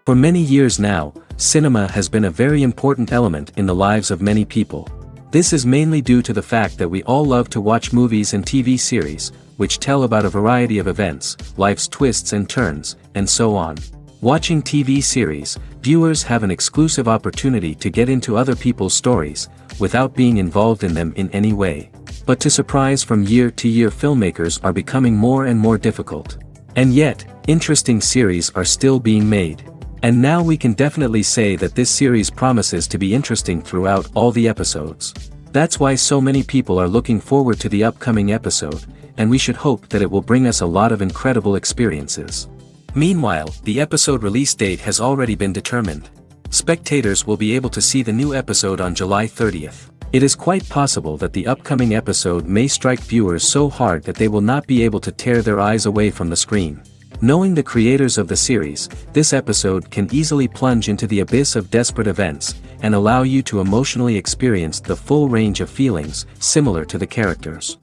For many years now, cinema has been a very important element in the lives of many people. This is mainly due to the fact that we all love to watch movies and TV series, which tell about a variety of events, life's twists and turns, and so on. Watching TV series, viewers have an exclusive opportunity to get into other people's stories, without being involved in them in any way. But to surprise from year to year, filmmakers are becoming more and more difficult. And yet, interesting series are still being made. And now we can definitely say that this series promises to be interesting throughout all the episodes. That's why so many people are looking forward to the upcoming episode, and we should hope that it will bring us a lot of incredible experiences. Meanwhile, the episode release date has already been determined. Spectators will be able to see the new episode on July 30th. It is quite possible that the upcoming episode may strike viewers so hard that they will not be able to tear their eyes away from the screen. Knowing the creators of the series, this episode can easily plunge into the abyss of desperate events, and allow you to emotionally experience the full range of feelings, similar to the characters.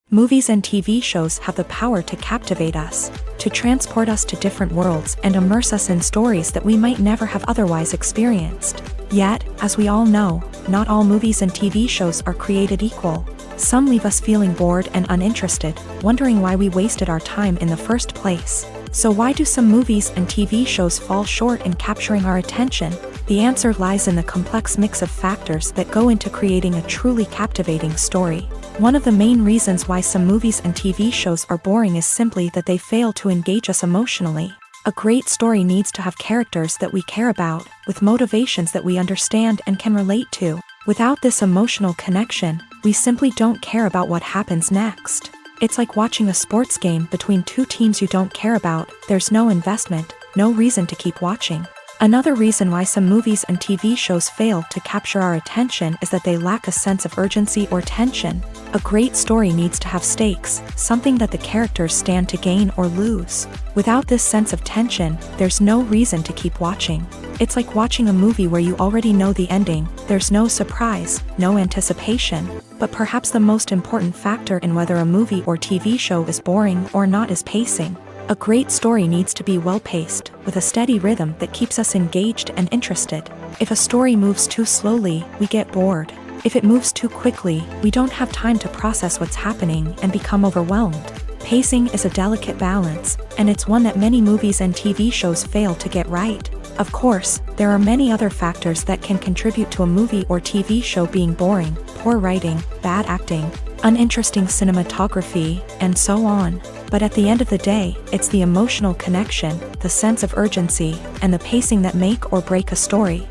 Movies and TV shows have the power to captivate us, to transport us to different worlds and immerse us in stories that we might never have otherwise experienced. Yet, as we all know, not all movies and TV shows are created equal. Some leave us feeling bored and uninterested, wondering why we wasted our time in the first place. So why do some movies and TV shows fall short in capturing our attention? The answer lies in the complex mix of factors that go into creating a truly captivating story. One of the main reasons why some movies and TV shows are boring is simply that they fail to engage us emotionally. A great story needs to have characters that we care about, with motivations that we understand and can relate to. Without this emotional connection, we simply don't care about what happens next. It's like watching a sports game between two teams you don't care about. There's no investment, no reason to keep watching. Another reason why some movies and TV shows fail to capture our attention is that they lack a sense of urgency or tension. A great story needs to have stakes, something that the characters stand to gain or lose. Without this sense of tension, there's no reason to keep watching. It's like watching a movie where you already know the ending. There's no surprise, no anticipation. But perhaps the most important factor in whether a movie or TV show is boring or not is pacing. A great story needs to be well-paced, with a steady rhythm that keeps us engaged and interested. If a story moves too slowly, we get bored. If it moves too quickly, we don't have time to process what's happening and become overwhelmed. Pacing is a delicate balance, and it's one that many movies and TV shows fail to get right. Of course, there are many other factors that can contribute to a movie or TV show being boring: poor writing, bad acting, uninteresting cinematography, and so on. But at the end of the day, it's the emotional connection, the sense of urgency, and the pacing that make or break a story.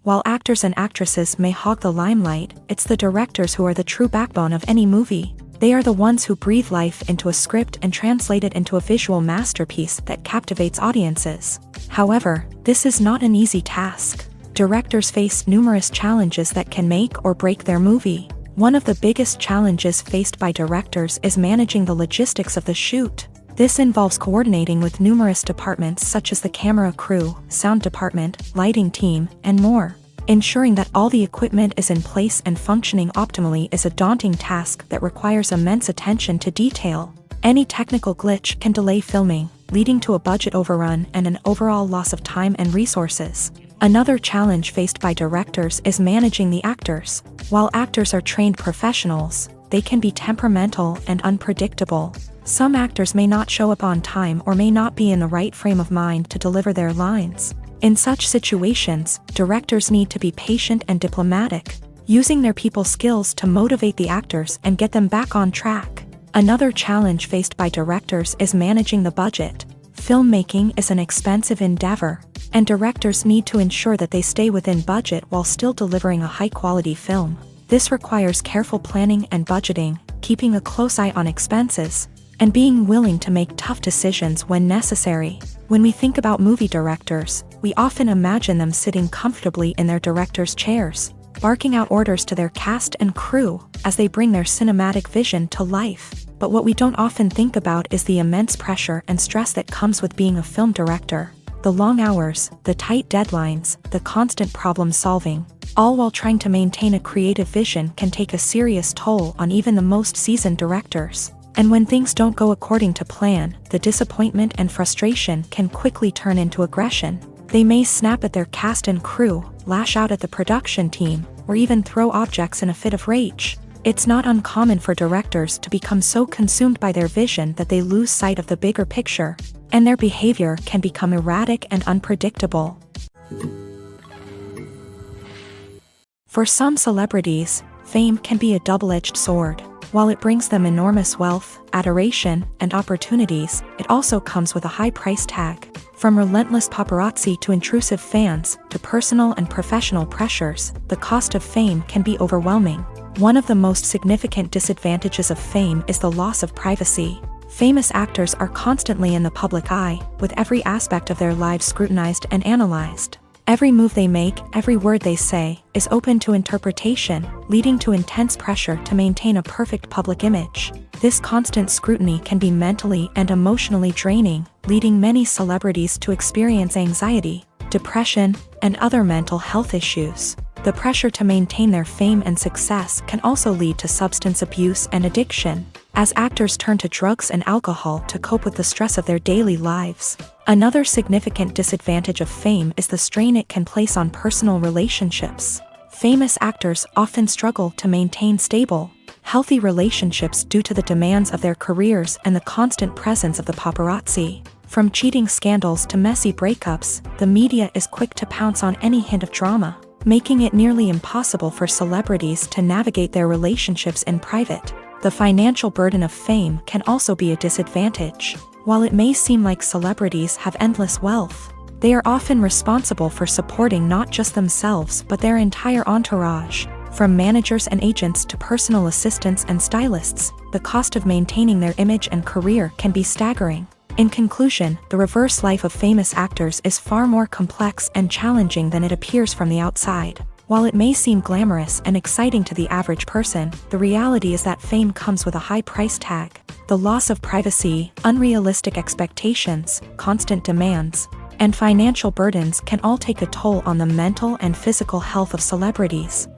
While actors and actresses may hog the limelight, it's the directors who are the true backbone of any movie. They are the ones who breathe life into a script and translate it into a visual masterpiece that captivates audiences. However, this is not an easy task. Directors face numerous challenges that can make or break their movie. One of the biggest challenges faced by directors is managing the logistics of the shoot. This involves coordinating with numerous departments such as the camera crew, sound department, lighting team, and more. Ensuring that all the equipment is in place and functioning optimally is a daunting task that requires immense attention to detail. Any technical glitch can delay filming, leading to a budget overrun and an overall loss of time and resources. Another challenge faced by directors is managing the actors. While actors are trained professionals, they can be temperamental and unpredictable. Some actors may not show up on time or may not be in the right frame of mind to deliver their lines. In such situations, directors need to be patient and diplomatic, using their people skills to motivate the actors and get them back on track. Another challenge faced by directors is managing the budget. Filmmaking is an expensive endeavor, and directors need to ensure that they stay within budget while still delivering a high-quality film. This requires careful planning and budgeting, keeping a close eye on expenses, and being willing to make tough decisions when necessary. When we think about movie directors, we often imagine them sitting comfortably in their director's chairs, barking out orders to their cast and crew as they bring their cinematic vision to life. But what we don't often think about is the immense pressure and stress that comes with being a film director. The long hours, the tight deadlines, the constant problem solving, all while trying to maintain a creative vision can take a serious toll on even the most seasoned directors. And when things don't go according to plan, the disappointment and frustration can quickly turn into aggression. They may snap at their cast and crew, lash out at the production team, or even throw objects in a fit of rage. It's not uncommon for directors to become so consumed by their vision that they lose sight of the bigger picture, and their behavior can become erratic and unpredictable. For some celebrities, fame can be a double-edged sword. While it brings them enormous wealth, adoration, and opportunities, it also comes with a high price tag. From relentless paparazzi to intrusive fans, to personal and professional pressures, the cost of fame can be overwhelming. One of the most significant disadvantages of fame is the loss of privacy. Famous actors are constantly in the public eye, with every aspect of their lives scrutinized and analyzed. Every move they make, every word they say, is open to interpretation, leading to intense pressure to maintain a perfect public image. This constant scrutiny can be mentally and emotionally draining, leading many celebrities to experience anxiety, depression, and other mental health issues. The pressure to maintain their fame and success can also lead to substance abuse and addiction, as actors turn to drugs and alcohol to cope with the stress of their daily lives. Another significant disadvantage of fame is the strain it can place on personal relationships. Famous actors often struggle to maintain stable, healthy relationships due to the demands of their careers and the constant presence of the paparazzi. From cheating scandals to messy breakups, the media is quick to pounce on any hint of drama, making it nearly impossible for celebrities to navigate their relationships in private. The financial burden of fame can also be a disadvantage. While it may seem like celebrities have endless wealth, they are often responsible for supporting not just themselves but their entire entourage. From managers and agents to personal assistants and stylists, the cost of maintaining their image and career can be staggering. In conclusion, the reverse life of famous actors is far more complex and challenging than it appears from the outside. While it may seem glamorous and exciting to the average person, the reality is that fame comes with a high price tag. The loss of privacy, unrealistic expectations, constant demands, and financial burdens can all take a toll on the mental and physical health of celebrities.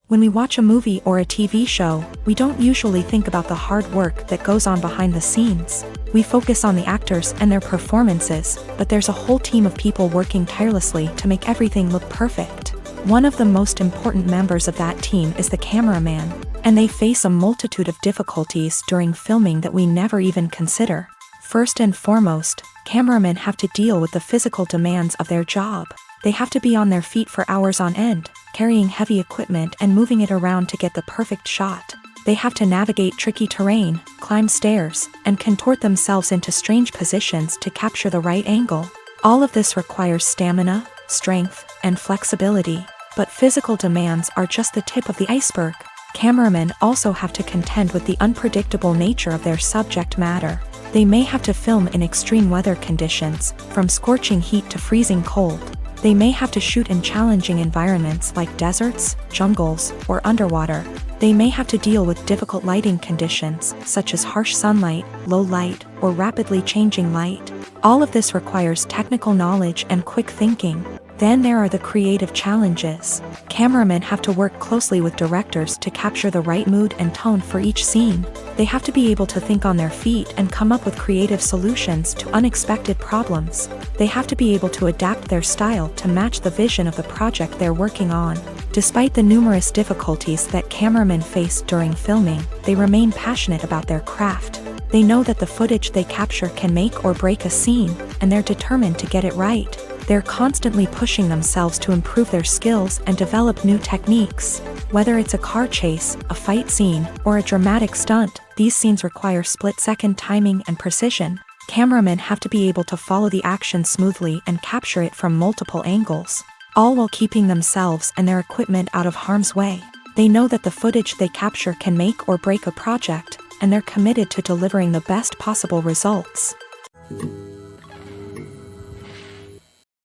When we watch a movie or a TV show, we don't usually think about the hard work that goes on behind the scenes. We focus on the actors and their performances, but there's a whole team of people working tirelessly to make everything look perfect. One of the most important members of that team is the cameraman, and they face a multitude of difficulties during filming that we never even consider. First and foremost, cameramen have to deal with the physical demands of their job. They have to be on their feet for hours on end, carrying heavy equipment and moving it around to get the perfect shot. They have to navigate tricky terrain, climb stairs, and contort themselves into strange positions to capture the right angle. All of this requires stamina, strength, and flexibility. But physical demands are just the tip of the iceberg. Cameramen also have to contend with the unpredictable nature of their subject matter. They may have to film in extreme weather conditions, from scorching heat to freezing cold. They may have to shoot in challenging environments like deserts, jungles, or underwater. They may have to deal with difficult lighting conditions, such as harsh sunlight, low light, or rapidly changing light. All of this requires technical knowledge and quick thinking. Then there are the creative challenges. Cameramen have to work closely with directors to capture the right mood and tone for each scene. They have to be able to think on their feet and come up with creative solutions to unexpected problems. They have to be able to adapt their style to match the vision of the project they're working on. Despite the numerous difficulties that cameramen face during filming, they remain passionate about their craft. They know that the footage they capture can make or break a scene, and they're determined to get it right. They're constantly pushing themselves to improve their skills and develop new techniques. Whether it's a car chase, a fight scene, or a dramatic stunt, these scenes require split-second timing and precision. Cameramen have to be able to follow the action smoothly and capture it from multiple angles, all while keeping themselves and their equipment out of harm's way. They know that the footage they capture can make or break a project, and they're committed to delivering the best possible results.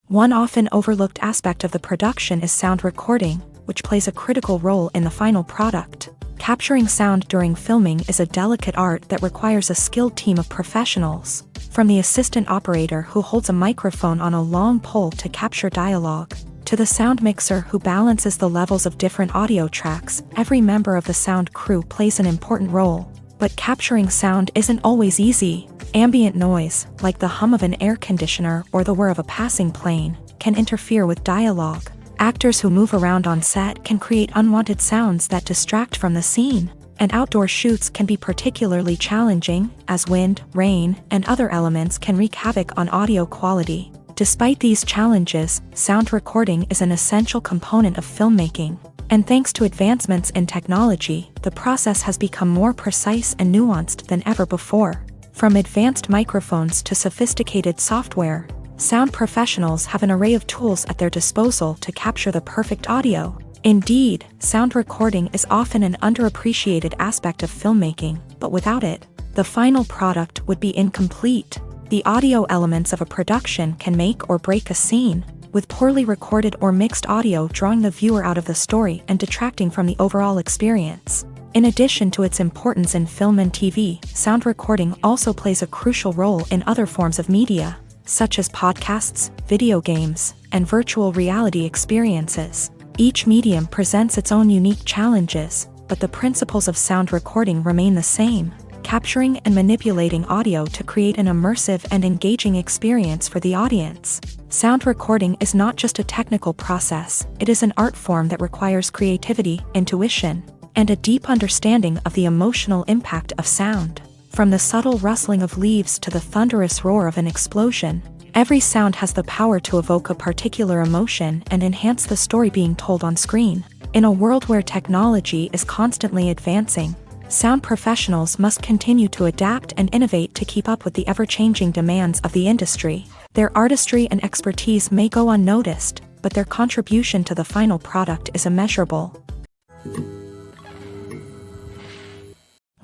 One often overlooked aspect of the production is sound recording, which plays a critical role in the final product. Capturing sound during filming is a delicate art that requires a skilled team of professionals. From the assistant operator who holds a microphone on a long pole to capture dialogue, To the sound mixer who balances the levels of different audio tracks, every member of the sound crew plays an important role. But capturing sound isn't always easy. Ambient noise, like the hum of an air conditioner or the whir of a passing plane, can interfere with dialogue. Actors who move around on set can create unwanted sounds that distract from the scene. And outdoor shoots can be particularly challenging, as wind, rain, and other elements can wreak havoc on audio quality. Despite these challenges, sound recording is an essential component of filmmaking. And thanks to advancements in technology, the process has become more precise and nuanced than ever before. From advanced microphones to sophisticated software, sound professionals have an array of tools at their disposal to capture the perfect audio. Indeed, sound recording is often an underappreciated aspect of filmmaking, but without it, the final product would be incomplete. The audio elements of a production can make or break a scene, with poorly recorded or mixed audio drawing the viewer out of the story and detracting from the overall experience. In addition to its importance in film and TV, sound recording also plays a crucial role in other forms of media, such as podcasts, video games, and virtual reality experiences. Each medium presents its own unique challenges, but the principles of sound recording remain the same, capturing and manipulating audio to create an immersive and engaging experience for the audience. Sound recording is not just a technical process, it is an art form that requires creativity, intuition, and a deep understanding of the emotional impact of sound. From the subtle rustling of leaves to the thunderous roar of an explosion, every sound has the power to evoke a particular emotion and enhance the story being told on screen. In a world where technology is constantly advancing, sound professionals must continue to adapt and innovate to keep up with the ever-changing demands of the industry. Their artistry and expertise may go unnoticed, but their contribution to the final product is immeasurable.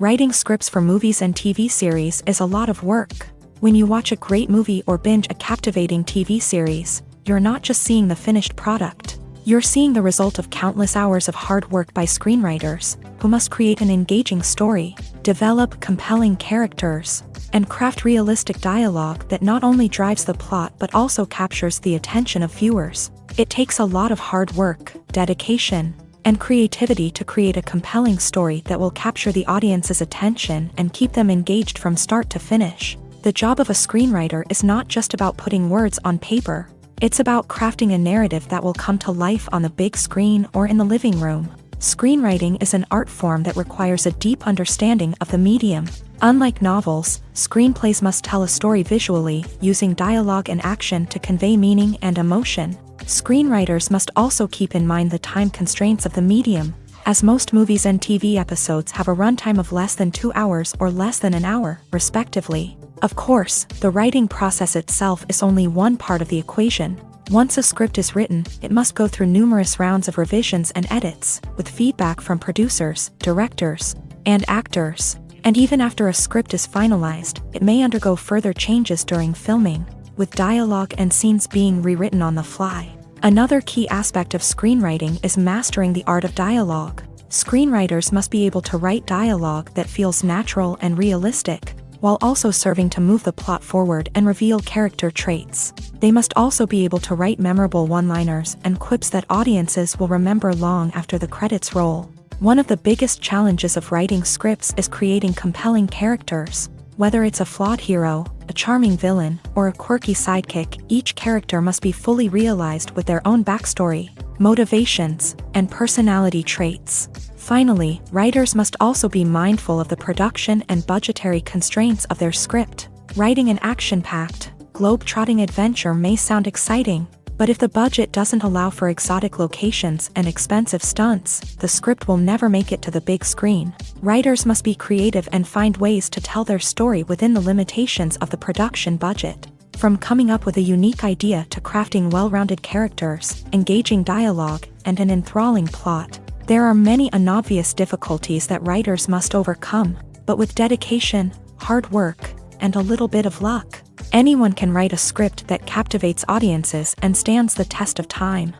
Writing scripts for movies and TV series is a lot of work. When you watch a great movie or binge a captivating TV series, you're not just seeing the finished product. You're seeing the result of countless hours of hard work by screenwriters, who must create an engaging story, develop compelling characters, and craft realistic dialogue that not only drives the plot but also captures the attention of viewers. It takes a lot of hard work, dedication, and creativity to create a compelling story that will capture the audience's attention and keep them engaged from start to finish. The job of a screenwriter is not just about putting words on paper. It's about crafting a narrative that will come to life on the big screen or in the living room. Screenwriting is an art form that requires a deep understanding of the medium. Unlike novels, screenplays must tell a story visually, using dialogue and action to convey meaning and emotion. Screenwriters must also keep in mind the time constraints of the medium, as most movies and TV episodes have a runtime of less than 2 hours or less than an hour, respectively. Of course, the writing process itself is only one part of the equation. Once a script is written, it must go through numerous rounds of revisions and edits, with feedback from producers, directors, and actors. And even after a script is finalized, it may undergo further changes during filming, with dialogue and scenes being rewritten on the fly. Another key aspect of screenwriting is mastering the art of dialogue. Screenwriters must be able to write dialogue that feels natural and realistic, while also serving to move the plot forward and reveal character traits. They must also be able to write memorable one-liners and quips that audiences will remember long after the credits roll. One of the biggest challenges of writing scripts is creating compelling characters. Whether it's a flawed hero, a charming villain, or a quirky sidekick, each character must be fully realized with their own backstory, motivations, and personality traits. Finally, writers must also be mindful of the production and budgetary constraints of their script. Writing an action-packed, globe-trotting adventure may sound exciting, but if the budget doesn't allow for exotic locations and expensive stunts, the script will never make it to the big screen. Writers must be creative and find ways to tell their story within the limitations of the production budget. From coming up with a unique idea to crafting well-rounded characters, engaging dialogue, and an enthralling plot, there are many unobvious difficulties that writers must overcome, but with dedication, hard work, and a little bit of luck, anyone can write a script that captivates audiences and stands the test of time.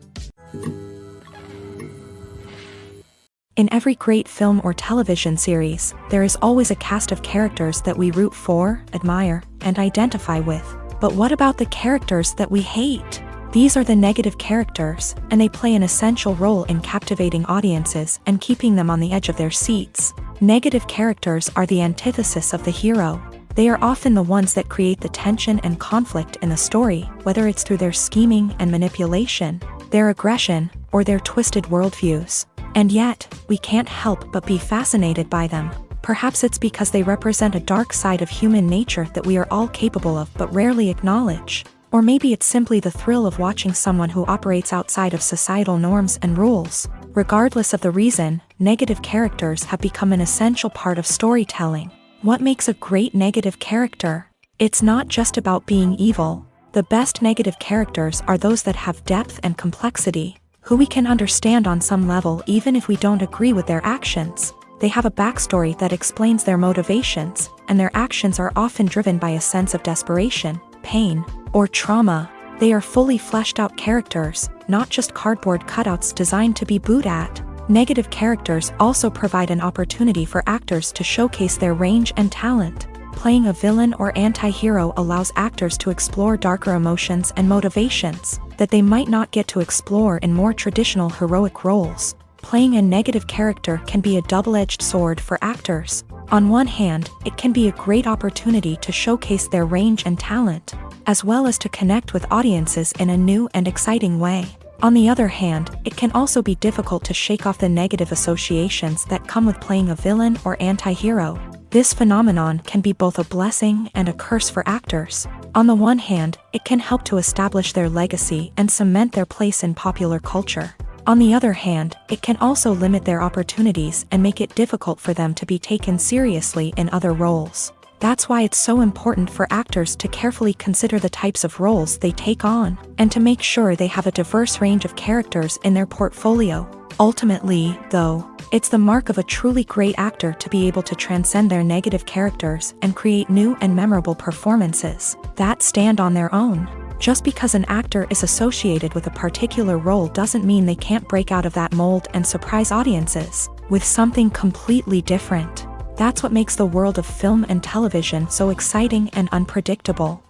In every great film or television series, there is always a cast of characters that we root for, admire, and identify with. But what about the characters that we hate? These are the negative characters, and they play an essential role in captivating audiences and keeping them on the edge of their seats. Negative characters are the antithesis of the hero. They are often the ones that create the tension and conflict in the story, whether it's through their scheming and manipulation, their aggression, or their twisted worldviews. And yet, we can't help but be fascinated by them. Perhaps it's because they represent a dark side of human nature that we are all capable of but rarely acknowledge. Or maybe it's simply the thrill of watching someone who operates outside of societal norms and rules. Regardless of the reason, negative characters have become an essential part of storytelling. What makes a great negative character? It's not just about being evil. The best negative characters are those that have depth and complexity, who we can understand on some level even if we don't agree with their actions. They have a backstory that explains their motivations, and their actions are often driven by a sense of desperation, pain, or trauma. They are fully fleshed out characters, not just cardboard cutouts designed to be booed at. Negative characters also provide an opportunity for actors to showcase their range and talent. Playing a villain or anti-hero allows actors to explore darker emotions and motivations that they might not get to explore in more traditional heroic roles. Playing a negative character can be a double-edged sword for actors. On one hand, it can be a great opportunity to showcase their range and talent, as well as to connect with audiences in a new and exciting way. On the other hand, it can also be difficult to shake off the negative associations that come with playing a villain or anti-hero. This phenomenon can be both a blessing and a curse for actors. On the one hand, it can help to establish their legacy and cement their place in popular culture. On the other hand, it can also limit their opportunities and make it difficult for them to be taken seriously in other roles. That's why it's so important for actors to carefully consider the types of roles they take on, and to make sure they have a diverse range of characters in their portfolio. Ultimately, though, it's the mark of a truly great actor to be able to transcend their negative characters and create new and memorable performances that stand on their own. Just because an actor is associated with a particular role doesn't mean they can't break out of that mold and surprise audiences with something completely different. That's what makes the world of film and television so exciting and unpredictable.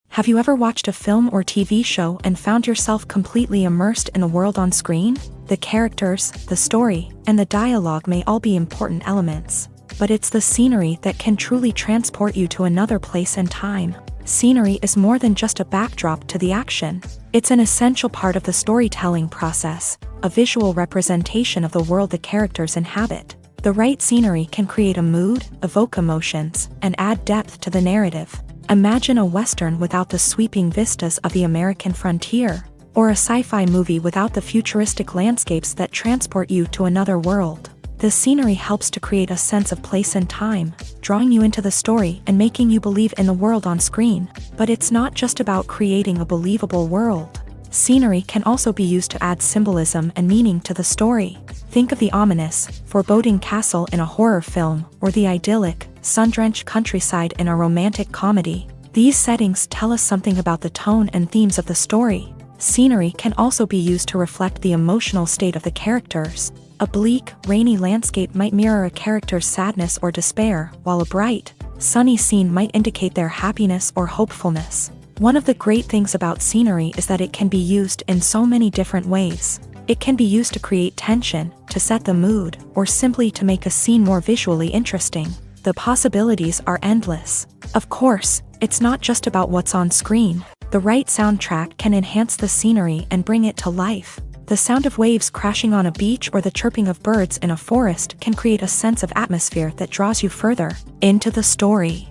Have you ever watched a film or TV show and found yourself completely immersed in the world on screen? The characters, the story, and the dialogue may all be important elements, but it's the scenery that can truly transport you to another place and time. Scenery is more than just a backdrop to the action. It's an essential part of the storytelling process, a visual representation of the world the characters inhabit. The right scenery can create a mood, evoke emotions, and add depth to the narrative. Imagine a Western without the sweeping vistas of the American frontier, or a sci-fi movie without the futuristic landscapes that transport you to another world. The scenery helps to create a sense of place and time, drawing you into the story and making you believe in the world on screen. But it's not just about creating a believable world. Scenery can also be used to add symbolism and meaning to the story. Think of the ominous, foreboding castle in a horror film, or the idyllic, sun-drenched countryside in a romantic comedy. These settings tell us something about the tone and themes of the story. Scenery can also be used to reflect the emotional state of the characters. A bleak, rainy landscape might mirror a character's sadness or despair, while a bright, sunny scene might indicate their happiness or hopefulness. One of the great things about scenery is that it can be used in so many different ways. It can be used to create tension, to set the mood, or simply to make a scene more visually interesting. The possibilities are endless. Of course, it's not just about what's on screen. The right soundtrack can enhance the scenery and bring it to life. The sound of waves crashing on a beach or the chirping of birds in a forest can create a sense of atmosphere that draws you further into the story.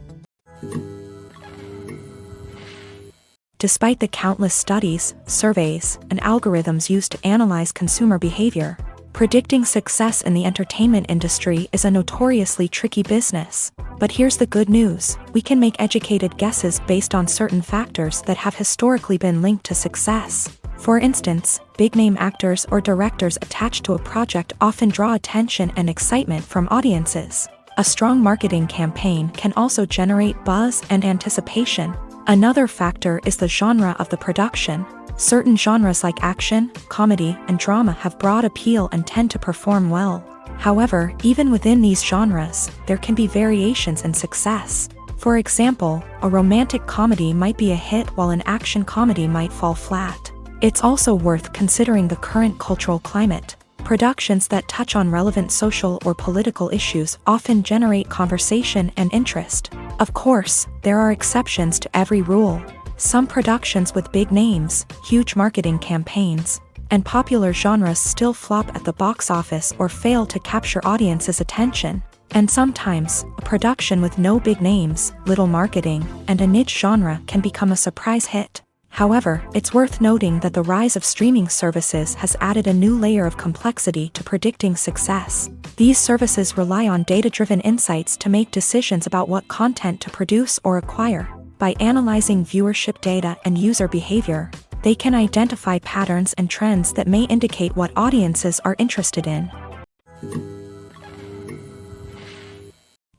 Despite the countless studies, surveys, and algorithms used to analyze consumer behavior, predicting success in the entertainment industry is a notoriously tricky business. But here's the good news: we can make educated guesses based on certain factors that have historically been linked to success. For instance, big-name actors or directors attached to a project often draw attention and excitement from audiences. A strong marketing campaign can also generate buzz and anticipation. Another factor is the genre of the production. Certain genres like action, comedy, and drama have broad appeal and tend to perform well. However, even within these genres, there can be variations in success. For example, a romantic comedy might be a hit while an action comedy might fall flat. It's also worth considering the current cultural climate. Productions that touch on relevant social or political issues often generate conversation and interest. Of course, there are exceptions to every rule. Some productions with big names, huge marketing campaigns, and popular genres still flop at the box office or fail to capture audiences' attention. And sometimes, a production with no big names, little marketing, and a niche genre can become a surprise hit. However, it's worth noting that the rise of streaming services has added a new layer of complexity to predicting success. These services rely on data-driven insights to make decisions about what content to produce or acquire. By analyzing viewership data and user behavior, they can identify patterns and trends that may indicate what audiences are interested in.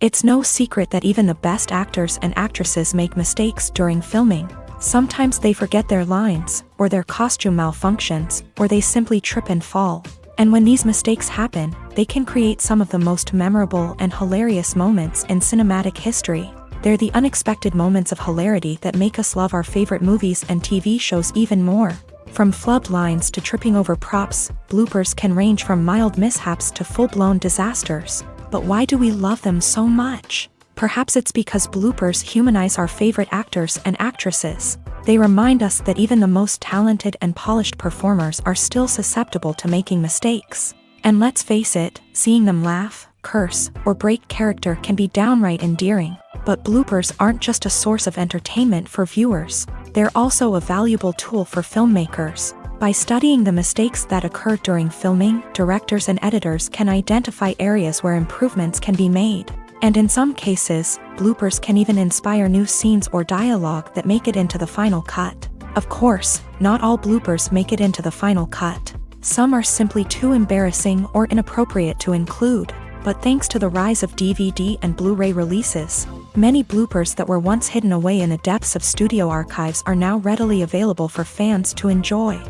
It's no secret that even the best actors and actresses make mistakes during filming. Sometimes they forget their lines, or their costume malfunctions, or they simply trip and fall. And when these mistakes happen, they can create some of the most memorable and hilarious moments in cinematic history. They're the unexpected moments of hilarity that make us love our favorite movies and TV shows even more. From flubbed lines to tripping over props, bloopers can range from mild mishaps to full-blown disasters. But why do we love them so much? Perhaps it's because bloopers humanize our favorite actors and actresses. They remind us that even the most talented and polished performers are still susceptible to making mistakes. And let's face it, seeing them laugh, curse, or break character can be downright endearing. But bloopers aren't just a source of entertainment for viewers. They're also a valuable tool for filmmakers. By studying the mistakes that occur during filming, directors and editors can identify areas where improvements can be made. And in some cases, bloopers can even inspire new scenes or dialogue that make it into the final cut. Of course, not all bloopers make it into the final cut. Some are simply too embarrassing or inappropriate to include. But thanks to the rise of DVD and Blu-ray releases, many bloopers that were once hidden away in the depths of studio archives are now readily available for fans to enjoy.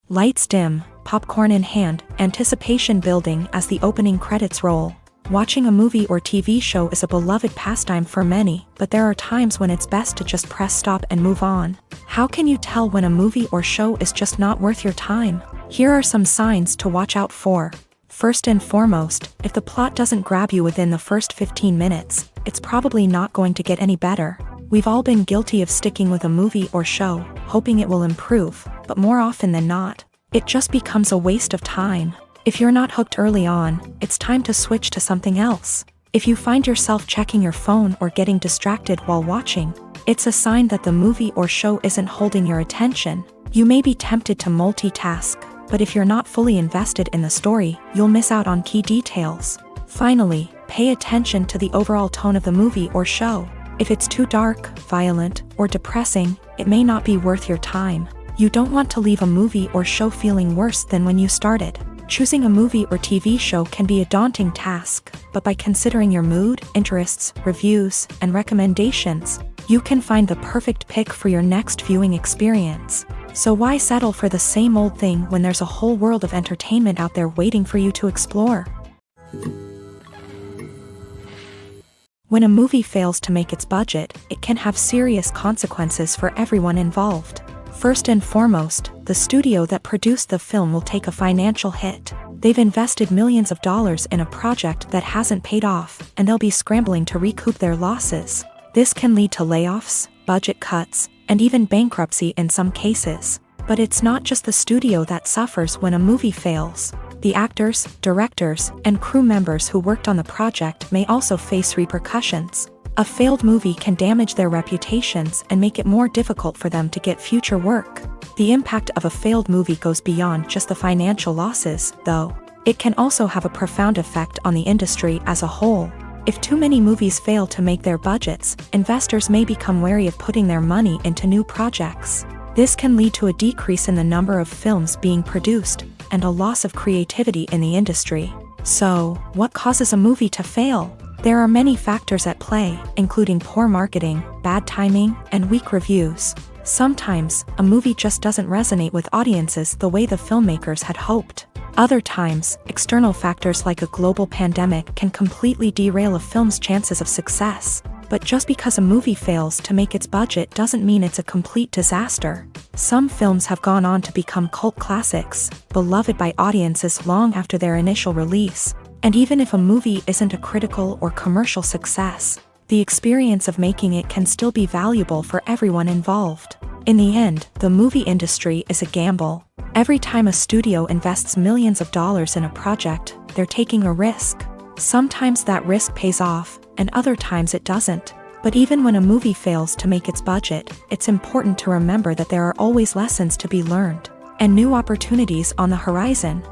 Lights dim, popcorn in hand, anticipation building as the opening credits roll. Watching a movie or TV show is a beloved pastime for many, but there are times when it's best to just press stop and move on. How can you tell when a movie or show is just not worth your time? Here are some signs to watch out for. First and foremost, if the plot doesn't grab you within the first 15 minutes, it's probably not going to get any better. We've all been guilty of sticking with a movie or show, hoping it will improve, but more often than not, it just becomes a waste of time. If you're not hooked early on, it's time to switch to something else. If you find yourself checking your phone or getting distracted while watching, it's a sign that the movie or show isn't holding your attention. You may be tempted to multitask, but if you're not fully invested in the story, you'll miss out on key details. Finally, pay attention to the overall tone of the movie or show. If it's too dark, violent, or depressing, it may not be worth your time. You don't want to leave a movie or show feeling worse than when you started. Choosing a movie or TV show can be a daunting task, but by considering your mood, interests, reviews, and recommendations, you can find the perfect pick for your next viewing experience. So why settle for the same old thing when there's a whole world of entertainment out there waiting for you to explore? When a movie fails to make its budget, it can have serious consequences for everyone involved. First and foremost, the studio that produced the film will take a financial hit. They've invested millions of dollars in a project that hasn't paid off, and they'll be scrambling to recoup their losses. This can lead to layoffs, budget cuts, and even bankruptcy in some cases. But it's not just the studio that suffers when a movie fails. The actors, directors, and crew members who worked on the project may also face repercussions. A failed movie can damage their reputations and make it more difficult for them to get future work. The impact of a failed movie goes beyond just the financial losses, though. It can also have a profound effect on the industry as a whole. If too many movies fail to make their budgets, investors may become wary of putting their money into new projects. This can lead to a decrease in the number of films being produced, and a loss of creativity in the industry. So, what causes a movie to fail? There are many factors at play, including poor marketing, bad timing, and weak reviews. Sometimes, a movie just doesn't resonate with audiences the way the filmmakers had hoped. Other times, external factors like a global pandemic can completely derail a film's chances of success. But just because a movie fails to make its budget doesn't mean it's a complete disaster. Some films have gone on to become cult classics, beloved by audiences long after their initial release. And even if a movie isn't a critical or commercial success, the experience of making it can still be valuable for everyone involved. In the end, the movie industry is a gamble. Every time a studio invests millions of dollars in a project, they're taking a risk. Sometimes that risk pays off, and other times it doesn't. But even when a movie fails to make its budget, it's important to remember that there are always lessons to be learned, and new opportunities on the horizon.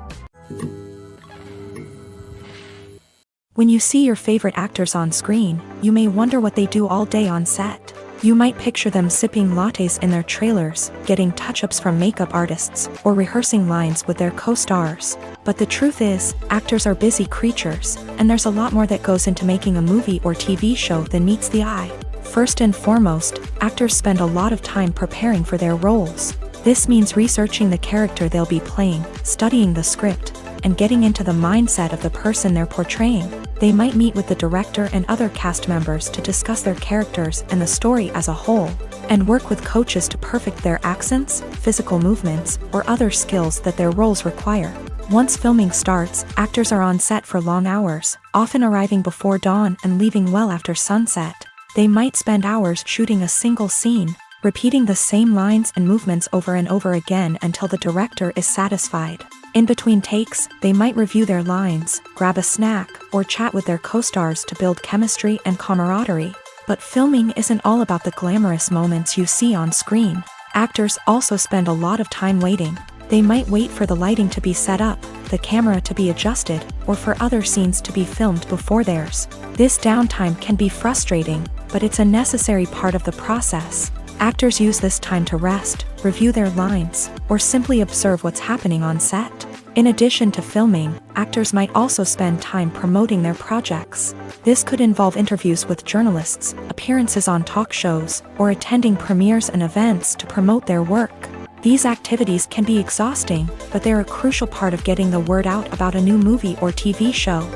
When you see your favorite actors on screen, you may wonder what they do all day on set. You might picture them sipping lattes in their trailers, getting touch-ups from makeup artists, or rehearsing lines with their co-stars. But the truth is, actors are busy creatures, and there's a lot more that goes into making a movie or TV show than meets the eye. First and foremost, actors spend a lot of time preparing for their roles. This means researching the character they'll be playing, studying the script, and getting into the mindset of the person they're portraying. They might meet with the director and other cast members to discuss their characters and the story as a whole, and work with coaches to perfect their accents, physical movements, or other skills that their roles require. Once filming starts, actors are on set for long hours, often arriving before dawn and leaving well after sunset. They might spend hours shooting a single scene, repeating the same lines and movements over and over again until the director is satisfied. In between takes, they might review their lines, grab a snack, or chat with their co-stars to build chemistry and camaraderie. But filming isn't all about the glamorous moments you see on screen. Actors also spend a lot of time waiting. They might wait for the lighting to be set up, the camera to be adjusted, or for other scenes to be filmed before theirs. This downtime can be frustrating, but it's a necessary part of the process. Actors use this time to rest, review their lines, or simply observe what's happening on set. In addition to filming, actors might also spend time promoting their projects. This could involve interviews with journalists, appearances on talk shows, or attending premieres and events to promote their work. These activities can be exhausting, but they're a crucial part of getting the word out about a new movie or TV show.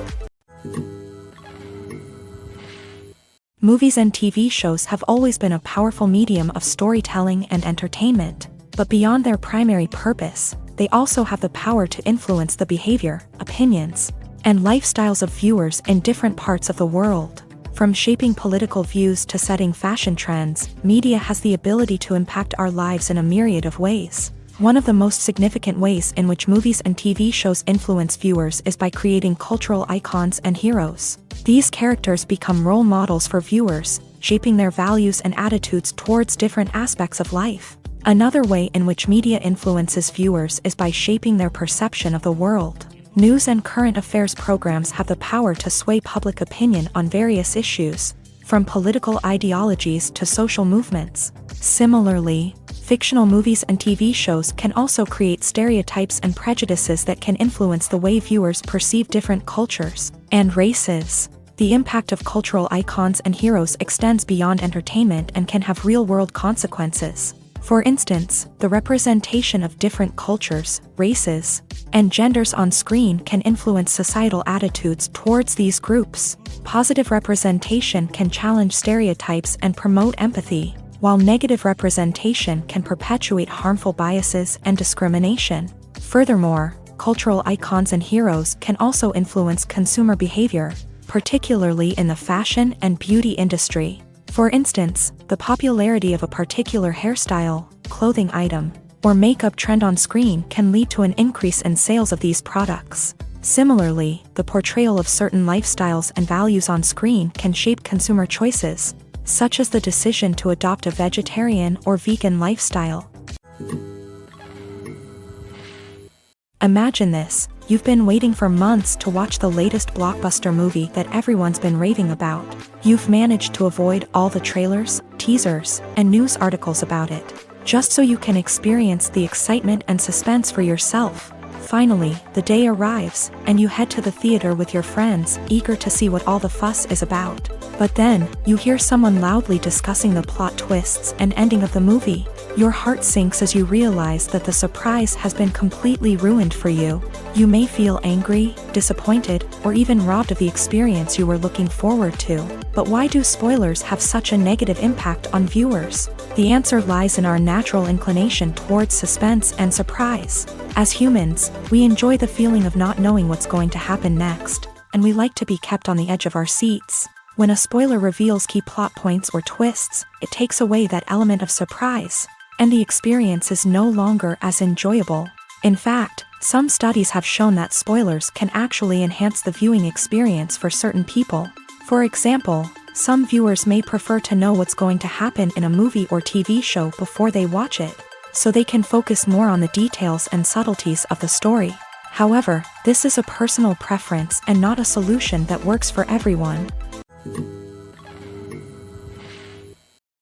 Movies and TV shows have always been a powerful medium of storytelling and entertainment, but beyond their primary purpose, they also have the power to influence the behavior, opinions, and lifestyles of viewers in different parts of the world. From shaping political views to setting fashion trends, media has the ability to impact our lives in a myriad of ways. One of the most significant ways in which movies and TV shows influence viewers is by creating cultural icons and heroes. These characters become role models for viewers, shaping their values and attitudes towards different aspects of life. Another way in which media influences viewers is by shaping their perception of the world. News and current affairs programs have the power to sway public opinion on various issues, from political ideologies to social movements. Similarly, fictional movies and TV shows can also create stereotypes and prejudices that can influence the way viewers perceive different cultures and races. The impact of cultural icons and heroes extends beyond entertainment and can have real-world consequences. For instance, the representation of different cultures, races, and genders on screen can influence societal attitudes towards these groups. Positive representation can challenge stereotypes and promote empathy, while negative representation can perpetuate harmful biases and discrimination. Furthermore, cultural icons and heroes can also influence consumer behavior, particularly in the fashion and beauty industry. For instance, the popularity of a particular hairstyle, clothing item, or makeup trend on screen can lead to an increase in sales of these products. Similarly, the portrayal of certain lifestyles and values on screen can shape consumer choices, such as the decision to adopt a vegetarian or vegan lifestyle. Imagine this: you've been waiting for months to watch the latest blockbuster movie that everyone's been raving about. You've managed to avoid all the trailers, teasers, and news articles about it, just so you can experience the excitement and suspense for yourself. Finally, the day arrives, and you head to the theater with your friends, eager to see what all the fuss is about. But then, you hear someone loudly discussing the plot twists and ending of the movie. Your heart sinks as you realize that the surprise has been completely ruined for you. You may feel angry, disappointed, or even robbed of the experience you were looking forward to. But why do spoilers have such a negative impact on viewers? The answer lies in our natural inclination towards suspense and surprise. As humans, we enjoy the feeling of not knowing what's going to happen next, and we like to be kept on the edge of our seats. When a spoiler reveals key plot points or twists, it takes away that element of surprise, and the experience is no longer as enjoyable. In fact, some studies have shown that spoilers can actually enhance the viewing experience for certain people. For example, some viewers may prefer to know what's going to happen in a movie or TV show before they watch it, so they can focus more on the details and subtleties of the story. However, this is a personal preference and not a solution that works for everyone.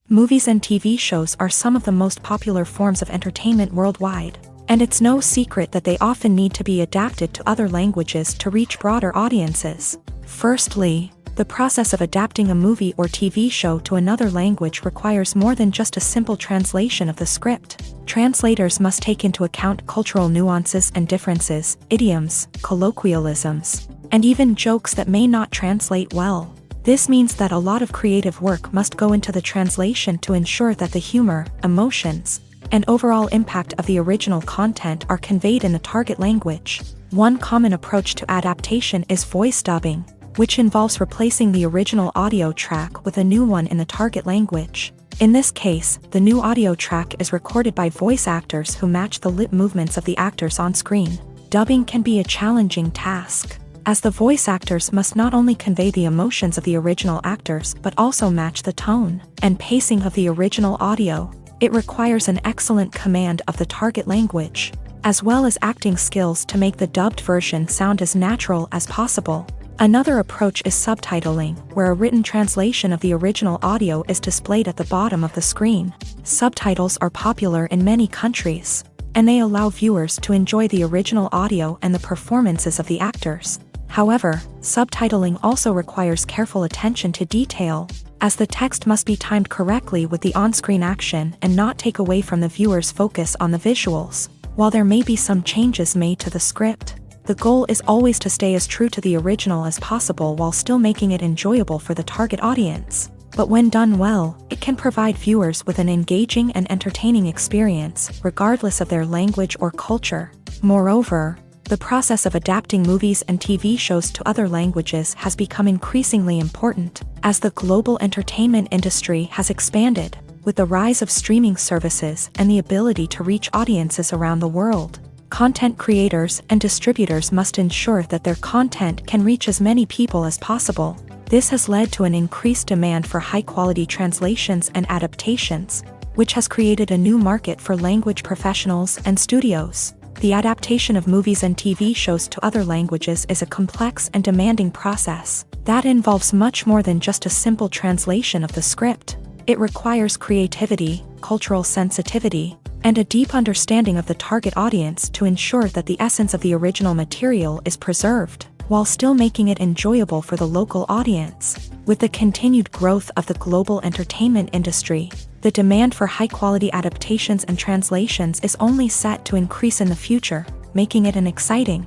Movies and TV shows are some of the most popular forms of entertainment worldwide, and it's no secret that they often need to be adapted to other languages to reach broader audiences. Firstly, the process of adapting a movie or TV show to another language requires more than just a simple translation of the script. Translators must take into account cultural nuances and differences, idioms, colloquialisms, and even jokes that may not translate well. This means that a lot of creative work must go into the translation to ensure that the humor, emotions, and overall impact of the original content are conveyed in the target language. One common approach to adaptation is voice dubbing, which involves replacing the original audio track with a new one in the target language. In this case, the new audio track is recorded by voice actors who match the lip movements of the actors on screen. Dubbing can be a challenging task, as the voice actors must not only convey the emotions of the original actors but also match the tone and pacing of the original audio. It requires an excellent command of the target language, as well as acting skills to make the dubbed version sound as natural as possible. Another approach is subtitling, where a written translation of the original audio is displayed at the bottom of the screen. Subtitles are popular in many countries, and they allow viewers to enjoy the original audio and the performances of the actors. However, subtitling also requires careful attention to detail, as the text must be timed correctly with the on-screen action and not take away from the viewer's focus on the visuals. While there may be some changes made to the script, the goal is always to stay as true to the original as possible while still making it enjoyable for the target audience. But when done well, it can provide viewers with an engaging and entertaining experience, regardless of their language or culture. Moreover, the process of adapting movies and TV shows to other languages has become increasingly important, as the global entertainment industry has expanded, with the rise of streaming services and the ability to reach audiences around the world. Content creators and distributors must ensure that their content can reach as many people as possible. This has led to an increased demand for high-quality translations and adaptations, which has created a new market for language professionals and studios. The adaptation of movies and TV shows to other languages is a complex and demanding process that involves much more than just a simple translation of the script. It requires creativity, cultural sensitivity, and a deep understanding of the target audience to ensure that the essence of the original material is preserved, while still making it enjoyable for the local audience. With the continued growth of the global entertainment industry, the demand for high-quality adaptations and translations is only set to increase in the future, making it an exciting.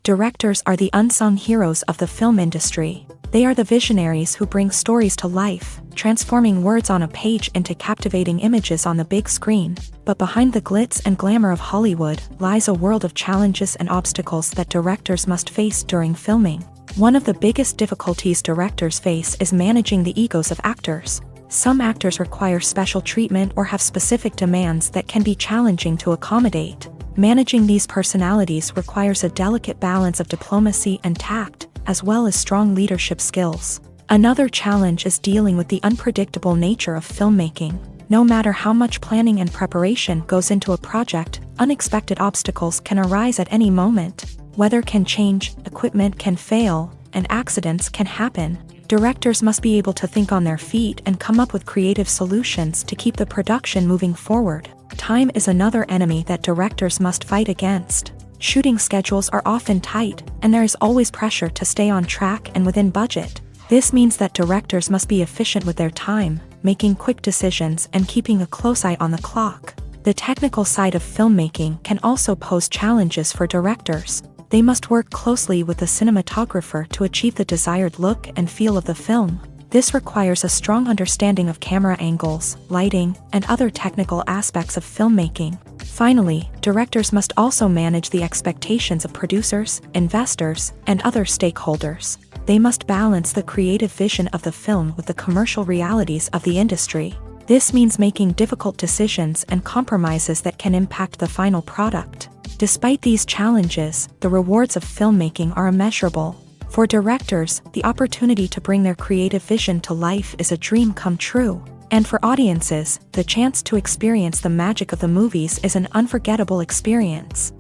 Directors are the unsung heroes of the film industry. They are the visionaries who bring stories to life, transforming words on a page into captivating images on the big screen. But behind the glitz and glamour of Hollywood lies a world of challenges and obstacles that directors must face during filming. One of the biggest difficulties directors face is managing the egos of actors. Some actors require special treatment or have specific demands that can be challenging to accommodate. Managing these personalities requires a delicate balance of diplomacy and tact, as well as strong leadership skills. Another challenge is dealing with the unpredictable nature of filmmaking. No matter how much planning and preparation goes into a project, unexpected obstacles can arise at any moment. Weather can change, equipment can fail, and accidents can happen. Directors must be able to think on their feet and come up with creative solutions to keep the production moving forward. Time is another enemy that directors must fight against. Shooting schedules are often tight, and there is always pressure to stay on track and within budget. This means that directors must be efficient with their time, making quick decisions and keeping a close eye on the clock. The technical side of filmmaking can also pose challenges for directors. They must work closely with the cinematographer to achieve the desired look and feel of the film. This requires a strong understanding of camera angles, lighting, and other technical aspects of filmmaking. Finally, directors must also manage the expectations of producers, investors, and other stakeholders. They must balance the creative vision of the film with the commercial realities of the industry. This means making difficult decisions and compromises that can impact the final product. Despite these challenges, the rewards of filmmaking are immeasurable. For directors, the opportunity to bring their creative vision to life is a dream come true. And for audiences, the chance to experience the magic of the movies is an unforgettable experience.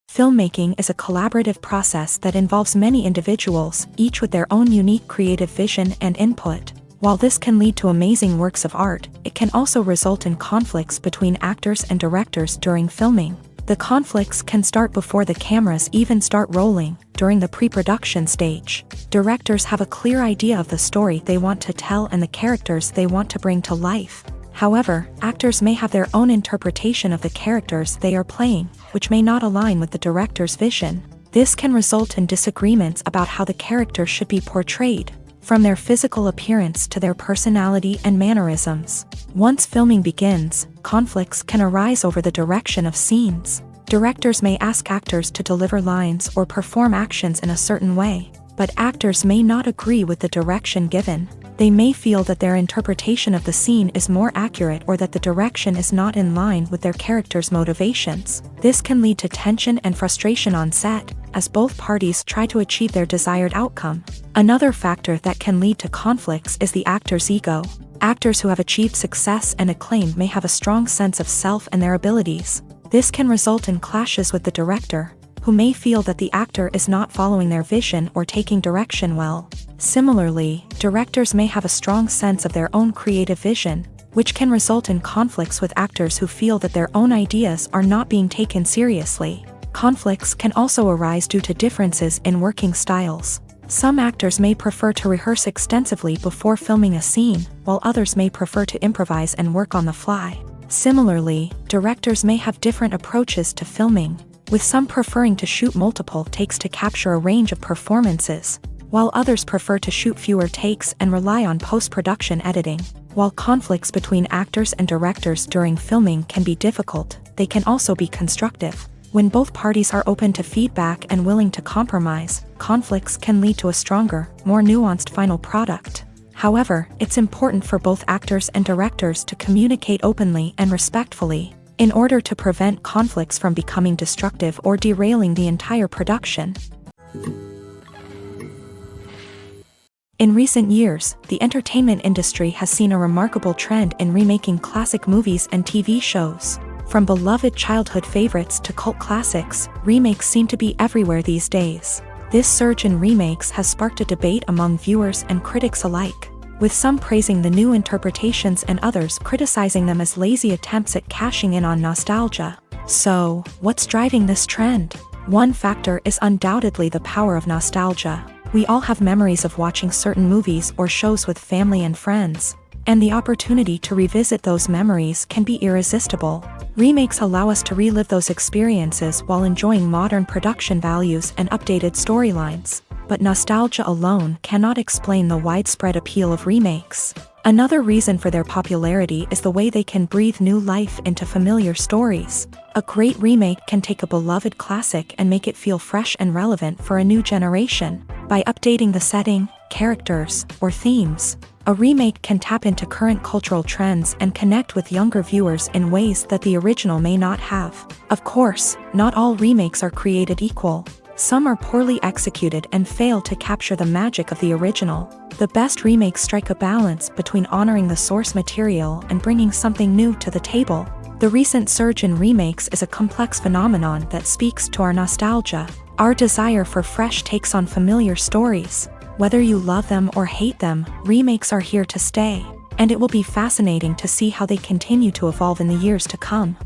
Filmmaking is a collaborative process that involves many individuals, each with their own unique creative vision and input. While this can lead to amazing works of art, it can also result in conflicts between actors and directors during filming. The conflicts can start before the cameras even start rolling, during the pre-production stage. Directors have a clear idea of the story they want to tell and the characters they want to bring to life. However, actors may have their own interpretation of the characters they are playing, which may not align with the director's vision. This can result in disagreements about how the character should be portrayed, from their physical appearance to their personality and mannerisms. Once filming begins, conflicts can arise over the direction of scenes. Directors may ask actors to deliver lines or perform actions in a certain way, but actors may not agree with the direction given. They may feel that their interpretation of the scene is more accurate or that the direction is not in line with their character's motivations. This can lead to tension and frustration on set, as both parties try to achieve their desired outcome. Another factor that can lead to conflicts is the actor's ego. Actors who have achieved success and acclaim may have a strong sense of self and their abilities. This can result in clashes with the director, who may feel that the actor is not following their vision or taking direction well. Similarly, directors may have a strong sense of their own creative vision, which can result in conflicts with actors who feel that their own ideas are not being taken seriously. Conflicts can also arise due to differences in working styles. Some actors may prefer to rehearse extensively before filming a scene, while others may prefer to improvise and work on the fly. Similarly, directors may have different approaches to filming, with some preferring to shoot multiple takes to capture a range of performances, while others prefer to shoot fewer takes and rely on post-production editing. While conflicts between actors and directors during filming can be difficult, they can also be constructive. When both parties are open to feedback and willing to compromise, conflicts can lead to a stronger, more nuanced final product. However, it's important for both actors and directors to communicate openly and respectfully, in order to prevent conflicts from becoming destructive or derailing the entire production. In recent years, the entertainment industry has seen a remarkable trend in remaking classic movies and TV shows. From beloved childhood favorites to cult classics, remakes seem to be everywhere these days. This surge in remakes has sparked a debate among viewers and critics alike, with some praising the new interpretations and others criticizing them as lazy attempts at cashing in on nostalgia. So, what's driving this trend? One factor is undoubtedly the power of nostalgia. We all have memories of watching certain movies or shows with family and friends, and the opportunity to revisit those memories can be irresistible. Remakes allow us to relive those experiences while enjoying modern production values and updated storylines. But nostalgia alone cannot explain the widespread appeal of remakes. Another reason for their popularity is the way they can breathe new life into familiar stories. A great remake can take a beloved classic and make it feel fresh and relevant for a new generation. By updating the setting, characters, or themes, a remake can tap into current cultural trends and connect with younger viewers in ways that the original may not have. Of course, not all remakes are created equal. Some are poorly executed and fail to capture the magic of the original. The best remakes strike a balance between honoring the source material and bringing something new to the table. The recent surge in remakes is a complex phenomenon that speaks to our nostalgia, our desire for fresh takes on familiar stories. Whether you love them or hate them, remakes are here to stay. and it will be fascinating to see how they continue to evolve in the years to come.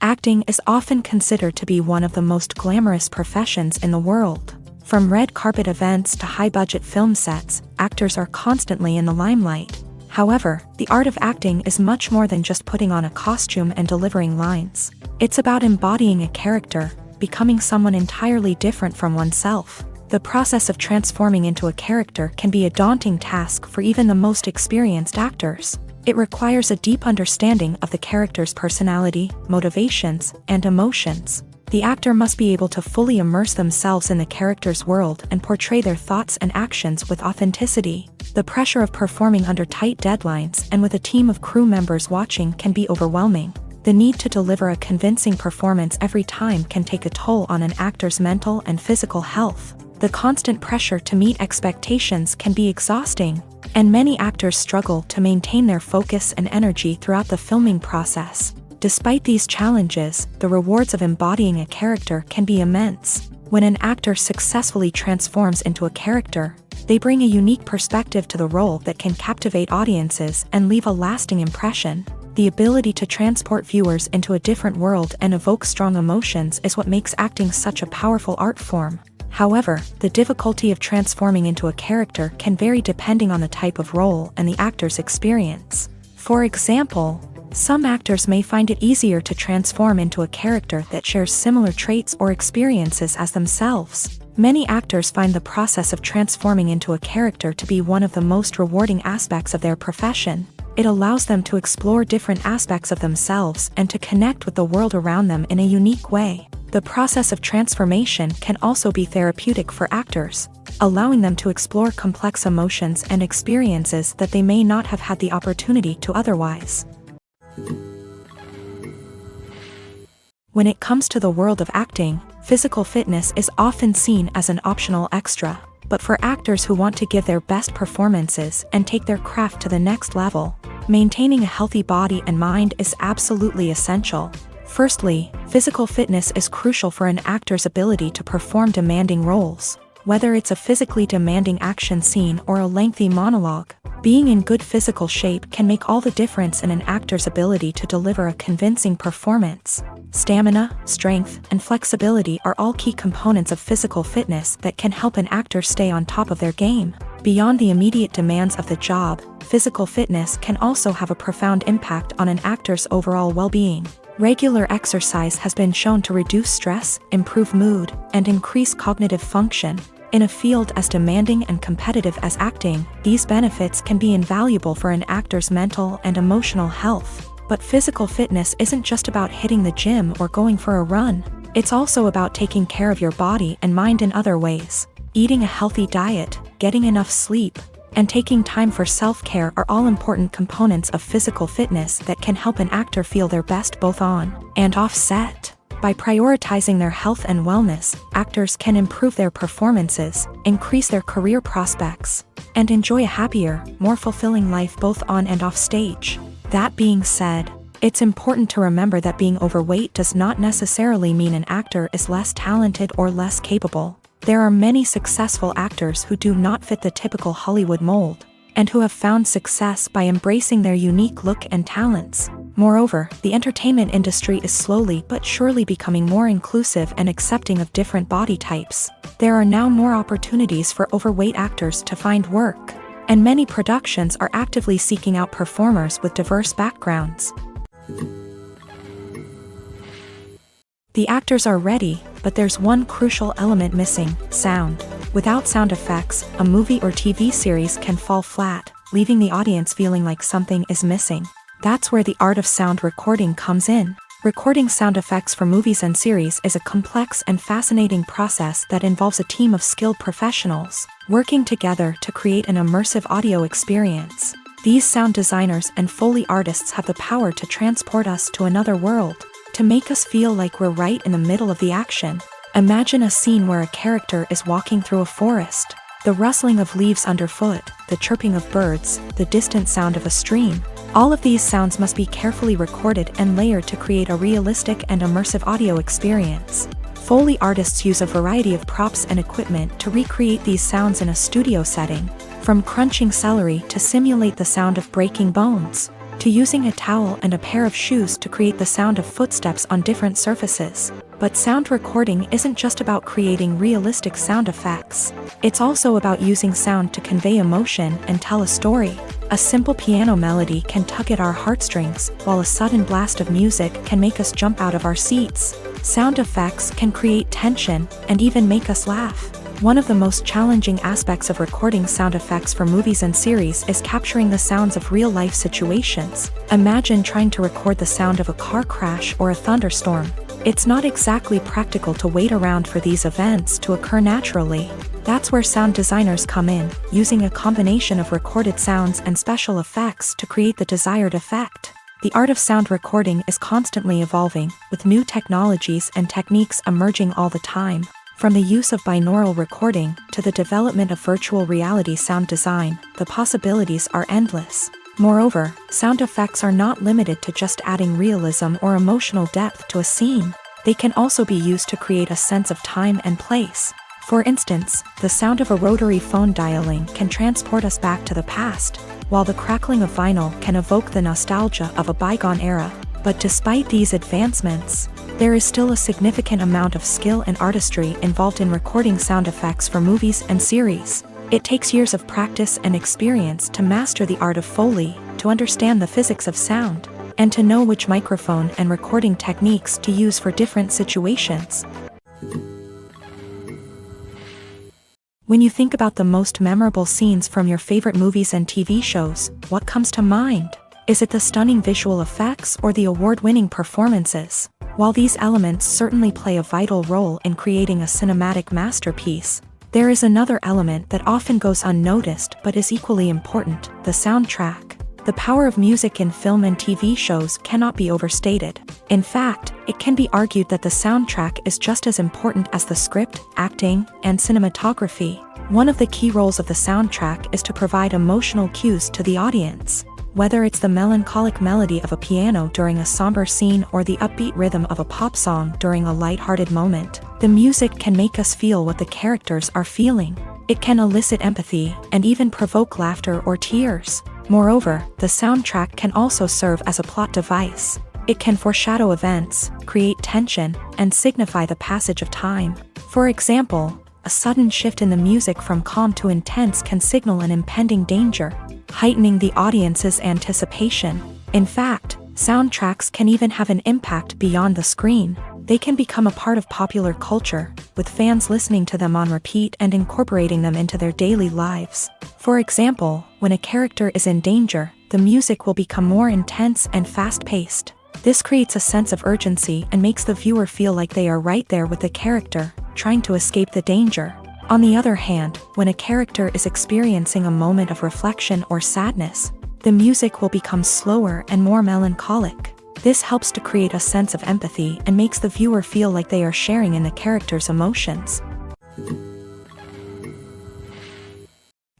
Acting is often considered to be one of the most glamorous professions in the world. From red carpet events to high-budget film sets, actors are constantly in the limelight. However, the art of acting is much more than just putting on a costume and delivering lines. It's about embodying a character, becoming someone entirely different from oneself. The process of transforming into a character can be a daunting task for even the most experienced actors. It requires a deep understanding of the character's personality, motivations, and emotions. The actor must be able to fully immerse themselves in the character's world and portray their thoughts and actions with authenticity. The pressure of performing under tight deadlines and with a team of crew members watching can be overwhelming. The need to deliver a convincing performance every time can take a toll on an actor's mental and physical health. The constant pressure to meet expectations can be exhausting, and many actors struggle to maintain their focus and energy throughout the filming process. Despite these challenges, the rewards of embodying a character can be immense. When an actor successfully transforms into a character, they bring a unique perspective to the role that can captivate audiences and leave a lasting impression. The ability to transport viewers into a different world and evoke strong emotions is what makes acting such a powerful art form. However, the difficulty of transforming into a character can vary depending on the type of role and the actor's experience. For example, some actors may find it easier to transform into a character that shares similar traits or experiences as themselves. Many actors find the process of transforming into a character to be one of the most rewarding aspects of their profession. It allows them to explore different aspects of themselves and to connect with the world around them in a unique way. The process of transformation can also be therapeutic for actors, allowing them to explore complex emotions and experiences that they may not have had the opportunity to otherwise. When it comes to the world of acting, physical fitness is often seen as an optional extra. But for actors who want to give their best performances and take their craft to the next level, maintaining a healthy body and mind is absolutely essential. Firstly, physical fitness is crucial for an actor's ability to perform demanding roles. Whether it's a physically demanding action scene or a lengthy monologue, being in good physical shape can make all the difference in an actor's ability to deliver a convincing performance. Stamina, strength, and flexibility are all key components of physical fitness that can help an actor stay on top of their game. Beyond the immediate demands of the job, physical fitness can also have a profound impact on an actor's overall well-being. Regular exercise has been shown to reduce stress, improve mood, and increase cognitive function. In a field as demanding and competitive as acting, these benefits can be invaluable for an actor's mental and emotional health. But physical fitness isn't just about hitting the gym or going for a run. It's also about taking care of your body and mind in other ways. Eating a healthy diet, getting enough sleep, and taking time for self-care are all important components of physical fitness that can help an actor feel their best both on and off set. By prioritizing their health and wellness, actors can improve their performances, increase their career prospects, and enjoy a happier, more fulfilling life both on and off stage. That being said, it's important to remember that being overweight does not necessarily mean an actor is less talented or less capable. There are many successful actors who do not fit the typical Hollywood mold, and who have found success by embracing their unique look and talents. Moreover, the entertainment industry is slowly but surely becoming more inclusive and accepting of different body types. There are now more opportunities for overweight actors to find work, and many productions are actively seeking out performers with diverse backgrounds. The actors are ready, but there's one crucial element missing: sound. Without sound effects, a movie or TV series can fall flat, leaving the audience feeling like something is missing. That's where the art of sound recording comes in. Recording sound effects for movies and series is a complex and fascinating process that involves a team of skilled professionals working together to create an immersive audio experience. These sound designers and Foley artists have the power to transport us to another world, to make us feel like we're right in the middle of the action. Imagine a scene where a character is walking through a forest. The rustling of leaves underfoot, the chirping of birds, the distant sound of a stream. All of these sounds must be carefully recorded and layered to create a realistic and immersive audio experience. Foley artists use a variety of props and equipment to recreate these sounds in a studio setting. from crunching celery to simulate the sound of breaking bones, to using a towel and a pair of shoes to create the sound of footsteps on different surfaces. But sound recording isn't just about creating realistic sound effects. It's also about using sound to convey emotion and tell a story. A simple piano melody can tug at our heartstrings, while a sudden blast of music can make us jump out of our seats. Sound effects can create tension and even make us laugh. One of the most challenging aspects of recording sound effects for movies and series is capturing the sounds of real-life situations. Imagine trying to record the sound of a car crash or a thunderstorm. It's not exactly practical to wait around for these events to occur naturally. That's where sound designers come in, using a combination of recorded sounds and special effects to create the desired effect. The art of sound recording is constantly evolving, with new technologies and techniques emerging all the time. From the use of binaural recording to the development of virtual reality sound design, the possibilities are endless. Moreover, sound effects are not limited to just adding realism or emotional depth to a scene. They can also be used to create a sense of time and place. For instance, the sound of a rotary phone dialing can transport us back to the past, while the crackling of vinyl can evoke the nostalgia of a bygone era. But despite these advancements, there is still a significant amount of skill and artistry involved in recording sound effects for movies and series. It takes years of practice and experience to master the art of Foley, to understand the physics of sound, and to know which microphone and recording techniques to use for different situations. When you think about the most memorable scenes from your favorite movies and TV shows, what comes to mind? Is it the stunning visual effects or the award-winning performances? While these elements certainly play a vital role in creating a cinematic masterpiece, there is another element that often goes unnoticed but is equally important: the soundtrack. The power of music in film and TV shows cannot be overstated. In fact, it can be argued that the soundtrack is just as important as the script, acting, and cinematography. One of the key roles of the soundtrack is to provide emotional cues to the audience. Whether it's the melancholic melody of a piano during a somber scene or the upbeat rhythm of a pop song during a lighthearted moment, the music can make us feel what the characters are feeling. It can elicit empathy and even provoke laughter or tears. Moreover, the soundtrack can also serve as a plot device. It can foreshadow events, create tension, and signify the passage of time. For example, a sudden shift in the music from calm to intense can signal an impending danger, heightening the audience's anticipation. In fact, soundtracks can even have an impact beyond the screen. They can become a part of popular culture, with fans listening to them on repeat and incorporating them into their daily lives. For example, when a character is in danger, the music will become more intense and fast-paced. This creates a sense of urgency and makes the viewer feel like they are right there with the character, trying to escape the danger. On the other hand, when a character is experiencing a moment of reflection or sadness, the music will become slower and more melancholic. This helps to create a sense of empathy and makes the viewer feel like they are sharing in the character's emotions.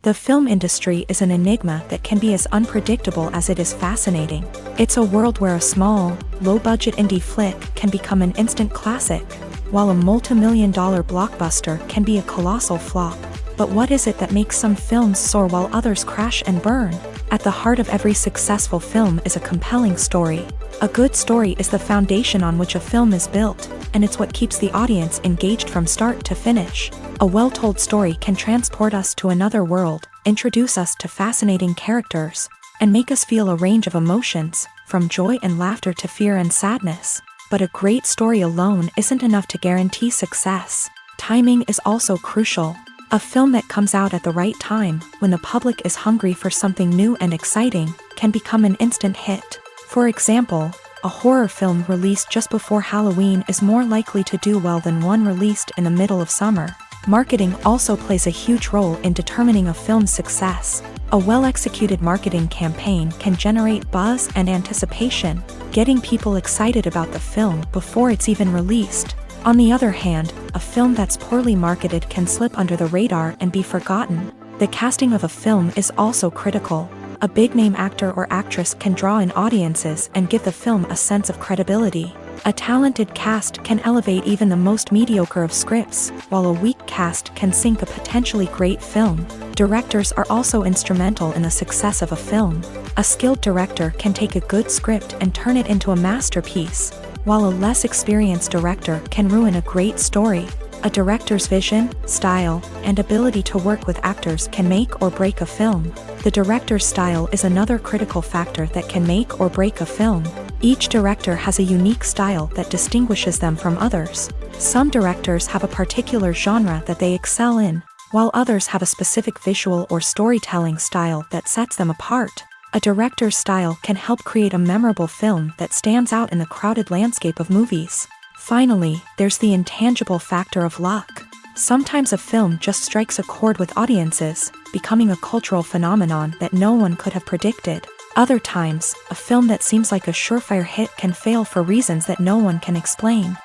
The film industry is an enigma that can be as unpredictable as it is fascinating. It's a world where a small, low-budget indie flick can become an instant classic, while a multi-million-dollar blockbuster can be a colossal flop. But what is it that makes some films soar while others crash and burn? At the heart of every successful film is a compelling story. A good story is the foundation on which a film is built, and it's what keeps the audience engaged from start to finish. A well-told story can transport us to another world, introduce us to fascinating characters, and make us feel a range of emotions, from joy and laughter to fear and sadness. But a great story alone isn't enough to guarantee success. Timing is also crucial. A film that comes out at the right time, when the public is hungry for something new and exciting, can become an instant hit. For example, a horror film released just before Halloween is more likely to do well than one released in the middle of summer. Marketing also plays a huge role in determining a film's success. A well-executed marketing campaign can generate buzz and anticipation, getting people excited about the film before it's even released. On the other hand, a film that's poorly marketed can slip under the radar and be forgotten. The casting of a film is also critical. A big-name actor or actress can draw in audiences and give the film a sense of credibility. A talented cast can elevate even the most mediocre of scripts, while a weak cast can sink a potentially great film. Directors are also instrumental in the success of a film. A skilled director can take a good script and turn it into a masterpiece, while a less experienced director can ruin a great story. A director's vision, style, and ability to work with actors can make or break a film. The director's style is another critical factor that can make or break a film. Each director has a unique style that distinguishes them from others. Some directors have a particular genre that they excel in, while others have a specific visual or storytelling style that sets them apart. A director's style can help create a memorable film that stands out in the crowded landscape of movies. Finally, there's the intangible factor of luck. Sometimes a film just strikes a chord with audiences, becoming a cultural phenomenon that no one could have predicted. Other times, a film that seems like a surefire hit can fail for reasons that no one can explain.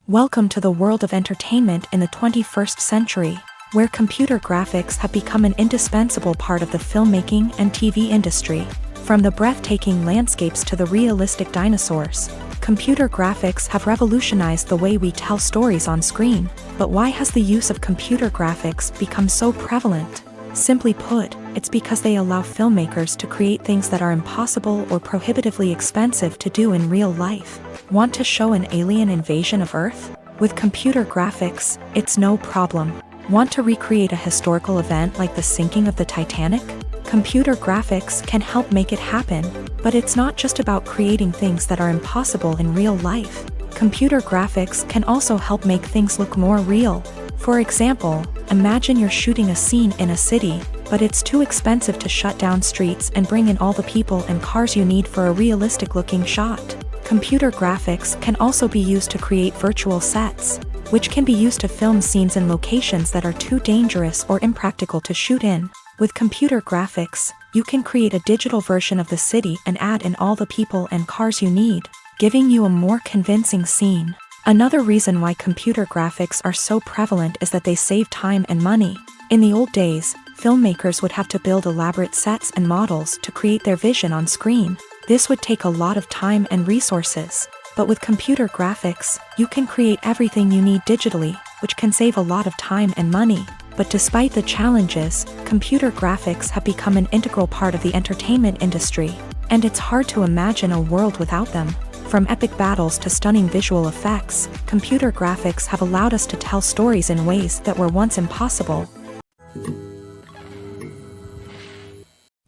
Welcome to the world of entertainment in the 21st century, where computer graphics have become an indispensable part of the filmmaking and TV industry. From the breathtaking landscapes to the realistic dinosaurs, computer graphics have revolutionized the way we tell stories on screen. But why has the use of computer graphics become so prevalent? Simply put, it's because they allow filmmakers to create things that are impossible or prohibitively expensive to do in real life. Want to show an alien invasion of Earth? With computer graphics, it's no problem. Want to recreate a historical event like the sinking of the Titanic? Computer graphics can help make it happen, but it's not just about creating things that are impossible in real life. Computer graphics can also help make things look more real. For example, imagine you're shooting a scene in a city, but it's too expensive to shut down streets and bring in all the people and cars you need for a realistic-looking shot. Computer graphics can also be used to create virtual sets, which can be used to film scenes in locations that are too dangerous or impractical to shoot in. With computer graphics, you can create a digital version of the city and add in all the people and cars you need, giving you a more convincing scene. Another reason why computer graphics are so prevalent is that they save time and money. In the old days, filmmakers would have to build elaborate sets and models to create their vision on screen. This would take a lot of time and resources. But with computer graphics, you can create everything you need digitally, which can save a lot of time and money. But despite the challenges, computer graphics have become an integral part of the entertainment industry, and it's hard to imagine a world without them. From epic battles to stunning visual effects, computer graphics have allowed us to tell stories in ways that were once impossible.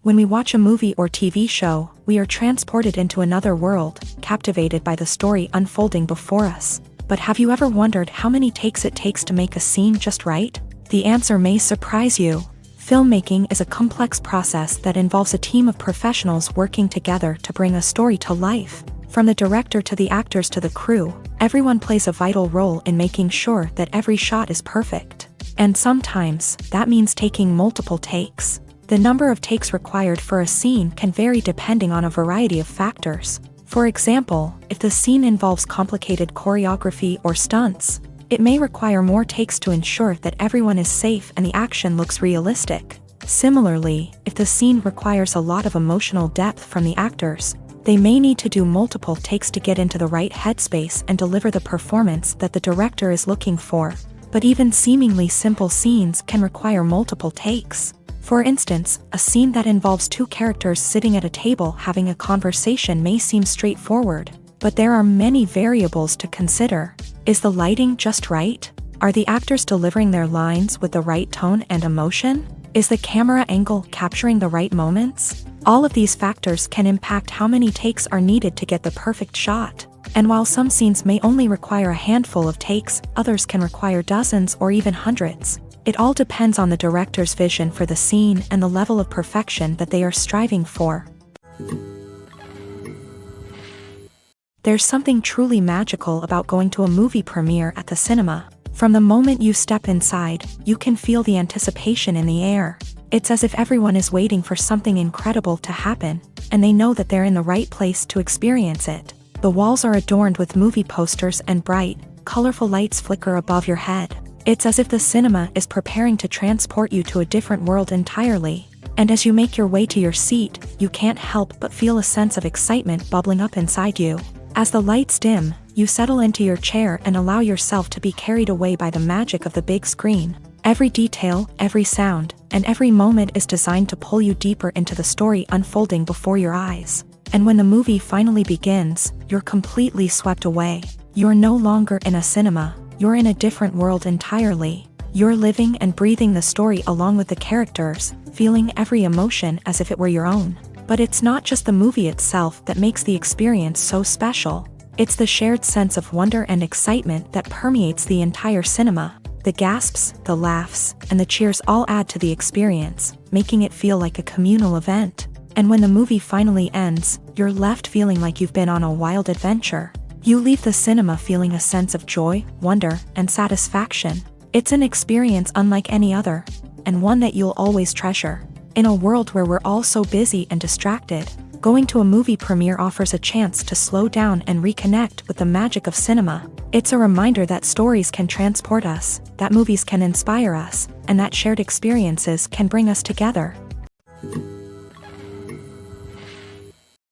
When we watch a movie or TV show, we are transported into another world, captivated by the story unfolding before us. But have you ever wondered how many takes it takes to make a scene just right? The answer may surprise you. Filmmaking is a complex process that involves a team of professionals working together to bring a story to life. From the director to the actors to the crew, everyone plays a vital role in making sure that every shot is perfect. And sometimes, that means taking multiple takes. The number of takes required for a scene can vary depending on a variety of factors. For example, if the scene involves complicated choreography or stunts, it may require more takes to ensure that everyone is safe and the action looks realistic. Similarly, if the scene requires a lot of emotional depth from the actors, they may need to do multiple takes to get into the right headspace and deliver the performance that the director is looking for. But even seemingly simple scenes can require multiple takes. For instance, a scene that involves two characters sitting at a table having a conversation may seem straightforward, but there are many variables to consider. Is the lighting just right? Are the actors delivering their lines with the right tone and emotion? Is the camera angle capturing the right moments? All of these factors can impact how many takes are needed to get the perfect shot. And while some scenes may only require a handful of takes, others can require dozens or even hundreds. It all depends on the director's vision for the scene and the level of perfection that they are striving for. There's something truly magical about going to a movie premiere at the cinema. From the moment you step inside, you can feel the anticipation in the air. It's as if everyone is waiting for something incredible to happen, and they know that they're in the right place to experience it. The walls are adorned with movie posters and bright, colorful lights flicker above your head. It's as if the cinema is preparing to transport you to a different world entirely. And as you make your way to your seat, you can't help but feel a sense of excitement bubbling up inside you. As the lights dim, you settle into your chair and allow yourself to be carried away by the magic of the big screen. Every detail, every sound, and every moment is designed to pull you deeper into the story unfolding before your eyes. And when the movie finally begins, you're completely swept away. You're no longer in a cinema, you're in a different world entirely. You're living and breathing the story along with the characters, feeling every emotion as if it were your own. But it's not just the movie itself that makes the experience so special. It's the shared sense of wonder and excitement that permeates the entire cinema. The gasps, the laughs, and the cheers all add to the experience, making it feel like a communal event. And when the movie finally ends, you're left feeling like you've been on a wild adventure. You leave the cinema feeling a sense of joy, wonder, and satisfaction. It's an experience unlike any other, and one that you'll always treasure. In a world where we're all so busy and distracted, going to a movie premiere offers a chance to slow down and reconnect with the magic of cinema. It's a reminder that stories can transport us, that movies can inspire us, and that shared experiences can bring us together.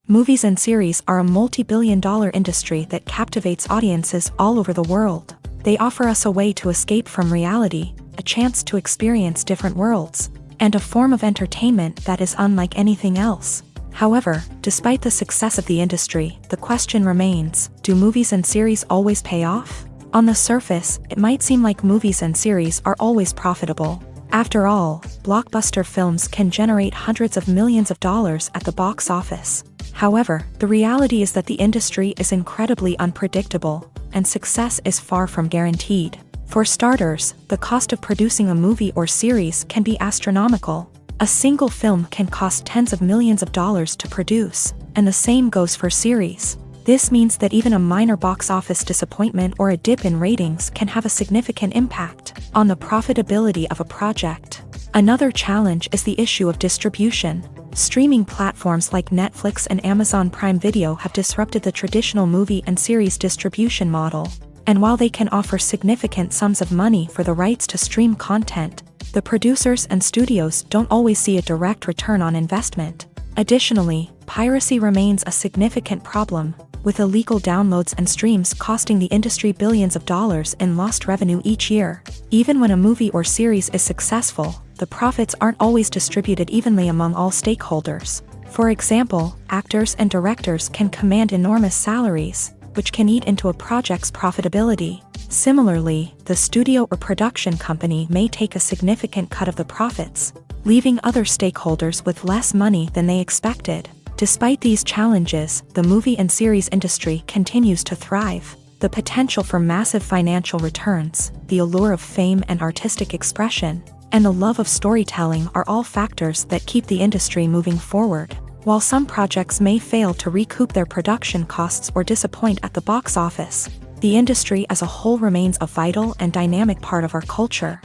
Movies and series are a multi-billion-dollar industry that captivates audiences all over the world. They offer us a way to escape from reality, a chance to experience different worlds, and a form of entertainment that is unlike anything else. However, despite the success of the industry, the question remains, do movies and series always pay off? On the surface, it might seem like movies and series are always profitable. After all, blockbuster films can generate hundreds of millions of dollars at the box office. However, the reality is that the industry is incredibly unpredictable, and success is far from guaranteed. For starters, the cost of producing a movie or series can be astronomical. A single film can cost tens of millions of dollars to produce, and the same goes for series. This means that even a minor box office disappointment or a dip in ratings can have a significant impact on the profitability of a project. Another challenge is the issue of distribution. Streaming platforms like Netflix and Amazon Prime Video have disrupted the traditional movie and series distribution model. And while they can offer significant sums of money for the rights to stream content, the producers and studios don't always see a direct return on investment. Additionally, piracy remains a significant problem, with illegal downloads and streams costing the industry billions of dollars in lost revenue each year. Even when a movie or series is successful, the profits aren't always distributed evenly among all stakeholders. For example, actors and directors can command enormous salaries, which can eat into a project's profitability. Similarly, the studio or production company may take a significant cut of the profits, leaving other stakeholders with less money than they expected. Despite these challenges, the movie and series industry continues to thrive. The potential for massive financial returns, the allure of fame and artistic expression, and the love of storytelling are all factors that keep the industry moving forward. While some projects may fail to recoup their production costs or disappoint at the box office, the industry as a whole remains a vital and dynamic part of our culture.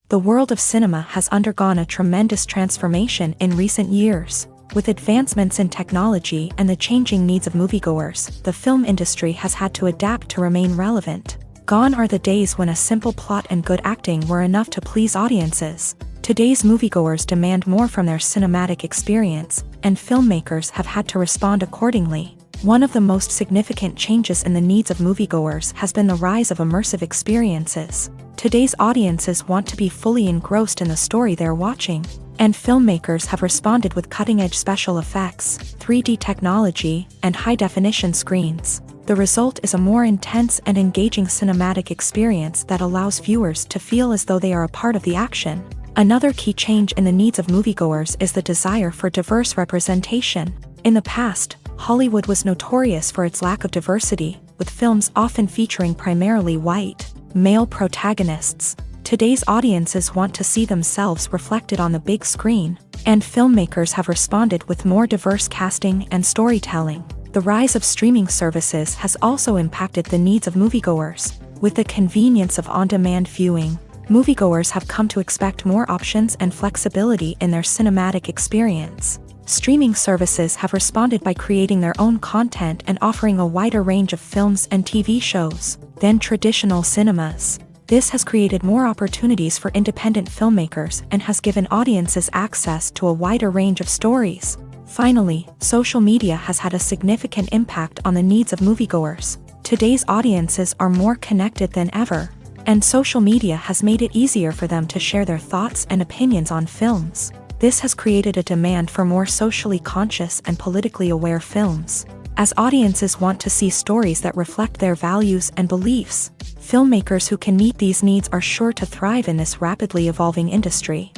The world of cinema has undergone a tremendous transformation in recent years. With advancements in technology and the changing needs of moviegoers, the film industry has had to adapt to remain relevant. Gone are the days when a simple plot and good acting were enough to please audiences. Today's moviegoers demand more from their cinematic experience, and filmmakers have had to respond accordingly. One of the most significant changes in the needs of moviegoers has been the rise of immersive experiences. Today's audiences want to be fully engrossed in the story they're watching, and filmmakers have responded with cutting-edge special effects, 3D technology, and high-definition screens. The result is a more intense and engaging cinematic experience that allows viewers to feel as though they are a part of the action. Another key change in the needs of moviegoers is the desire for diverse representation. In the past, Hollywood was notorious for its lack of diversity, with films often featuring primarily white, male protagonists. Today's audiences want to see themselves reflected on the big screen, and filmmakers have responded with more diverse casting and storytelling. The rise of streaming services has also impacted the needs of moviegoers. With the convenience of on-demand viewing, moviegoers have come to expect more options and flexibility in their cinematic experience. Streaming services have responded by creating their own content and offering a wider range of films and TV shows than traditional cinemas. This has created more opportunities for independent filmmakers and has given audiences access to a wider range of stories. Finally, social media has had a significant impact on the needs of moviegoers. Today's audiences are more connected than ever, and social media has made it easier for them to share their thoughts and opinions on films. This has created a demand for more socially conscious and politically aware films. As audiences want to see stories that reflect their values and beliefs, filmmakers who can meet these needs are sure to thrive in this rapidly evolving industry.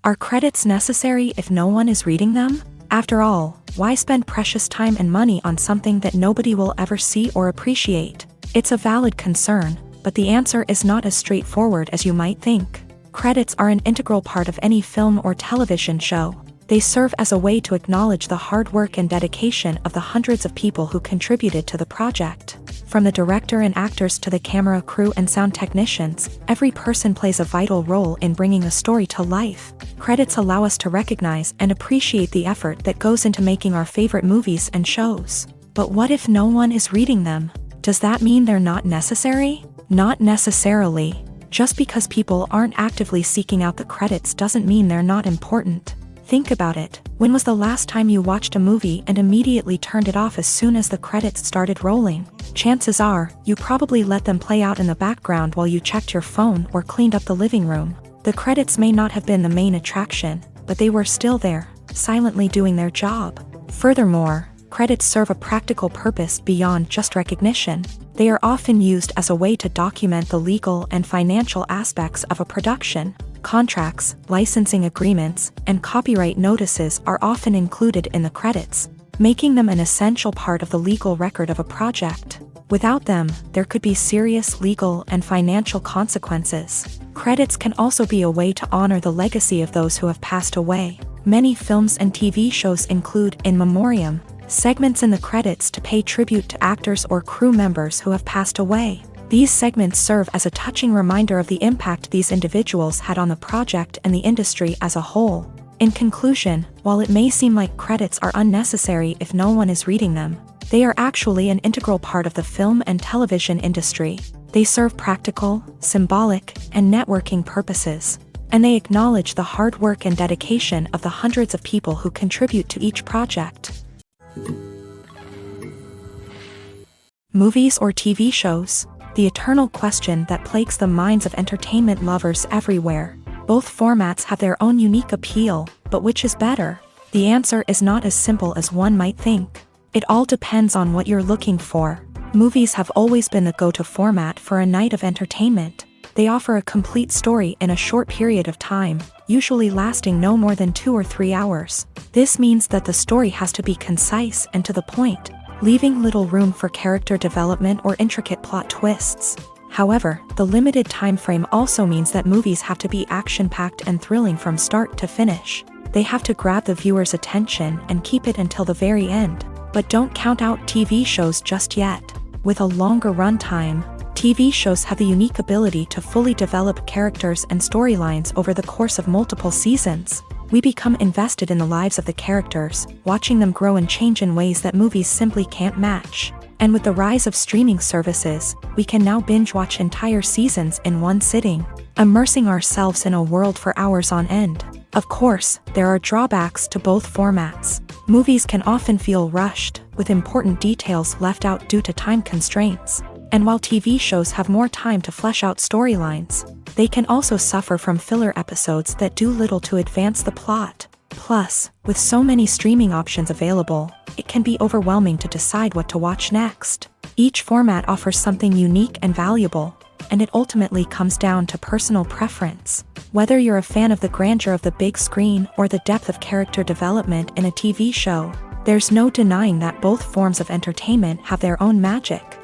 Are credits necessary if no one is reading them? After all, why spend precious time and money on something that nobody will ever see or appreciate? It's a valid concern, but the answer is not as straightforward as you might think. Credits are an integral part of any film or television show. They serve as a way to acknowledge the hard work and dedication of the hundreds of people who contributed to the project. From the director and actors to the camera crew and sound technicians, every person plays a vital role in bringing a story to life. Credits allow us to recognize and appreciate the effort that goes into making our favorite movies and shows. But what if no one is reading them? Does that mean they're not necessary? Not necessarily. Just because people aren't actively seeking out the credits doesn't mean they're not important. Think about it. When was the last time you watched a movie and immediately turned it off as soon as the credits started rolling? Chances are, you probably let them play out in the background while you checked your phone or cleaned up the living room. The credits may not have been the main attraction, but they were still there, silently doing their job. Furthermore, credits serve a practical purpose beyond just recognition. They are often used as a way to document the legal and financial aspects of a production. Contracts, licensing agreements, and copyright notices are often included in the credits, making them an essential part of the legal record of a project. Without them, there could be serious legal and financial consequences. Credits can also be a way to honor the legacy of those who have passed away. Many films and TV shows include in memoriam segments in the credits to pay tribute to actors or crew members who have passed away. These segments serve as a touching reminder of the impact these individuals had on the project and the industry as a whole. In conclusion, while it may seem like credits are unnecessary if no one is reading them, they are actually an integral part of the film and television industry. They serve practical, symbolic, and networking purposes, and they acknowledge the hard work and dedication of the hundreds of people who contribute to each project. Movies or TV shows? The eternal question that plagues the minds of entertainment lovers everywhere. Both formats have their own unique appeal, but which is better? The answer is not as simple as one might think. It all depends on what you're looking for. Movies have always been the go-to format for a night of entertainment. They offer a complete story in a short period of time, usually lasting no more than 2 or 3 hours. This means that the story has to be concise and to the point, leaving little room for character development or intricate plot twists. However, the limited time frame also means that movies have to be action-packed and thrilling from start to finish. They have to grab the viewer's attention and keep it until the very end. But don't count out TV shows just yet. With a longer runtime, TV shows have the unique ability to fully develop characters and storylines over the course of multiple seasons. We become invested in the lives of the characters, watching them grow and change in ways that movies simply can't match. And with the rise of streaming services, we can now binge-watch entire seasons in one sitting, immersing ourselves in a world for hours on end. Of course, there are drawbacks to both formats. Movies can often feel rushed, with important details left out due to time constraints. And while TV shows have more time to flesh out storylines, they can also suffer from filler episodes that do little to advance the plot. Plus, with so many streaming options available, it can be overwhelming to decide what to watch next. Each format offers something unique and valuable, and it ultimately comes down to personal preference. Whether you're a fan of the grandeur of the big screen or the depth of character development in a TV show, there's no denying that both forms of entertainment have their own magic.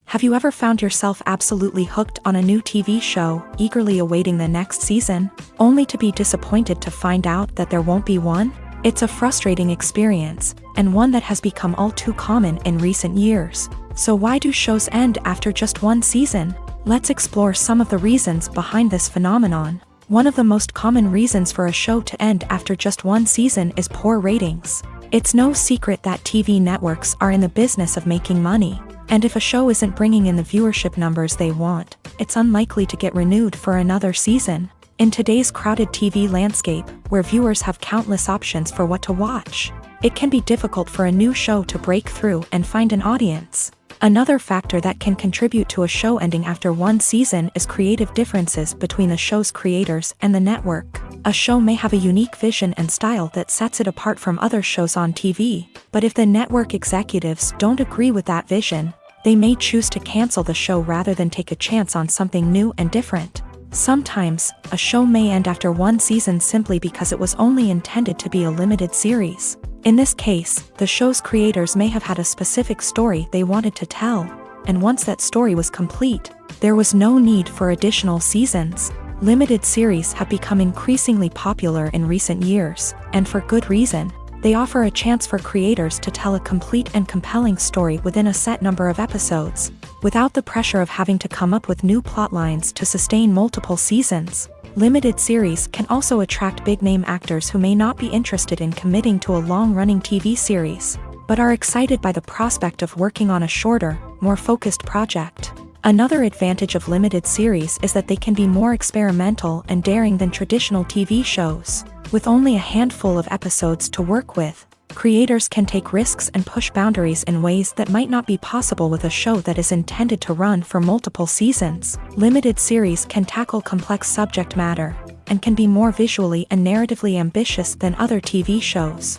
Have you ever found yourself absolutely hooked on a new TV show, eagerly awaiting the next season, only to be disappointed to find out that there won't be one? It's a frustrating experience, and one that has become all too common in recent years. So why do shows end after just one season? Let's explore some of the reasons behind this phenomenon. One of the most common reasons for a show to end after just one season is poor ratings. It's no secret that TV networks are in the business of making money, and if a show isn't bringing in the viewership numbers they want, it's unlikely to get renewed for another season. In today's crowded TV landscape, where viewers have countless options for what to watch, it can be difficult for a new show to break through and find an audience. Another factor that can contribute to a show ending after one season is creative differences between the show's creators and the network. A show may have a unique vision and style that sets it apart from other shows on TV, but if the network executives don't agree with that vision, they may choose to cancel the show rather than take a chance on something new and different. Sometimes, a show may end after one season simply because it was only intended to be a limited series. In this case, the show's creators may have had a specific story they wanted to tell, and once that story was complete, there was no need for additional seasons. Limited series have become increasingly popular in recent years, and for good reason. They offer a chance for creators to tell a complete and compelling story within a set number of episodes, without the pressure of having to come up with new plotlines to sustain multiple seasons. Limited series can also attract big-name actors who may not be interested in committing to a long-running TV series, but are excited by the prospect of working on a shorter, more focused project. Another advantage of limited series is that they can be more experimental and daring than traditional TV shows. With only a handful of episodes to work with, creators can take risks and push boundaries in ways that might not be possible with a show that is intended to run for multiple seasons. Limited series can tackle complex subject matter, and can be more visually and narratively ambitious than other TV shows.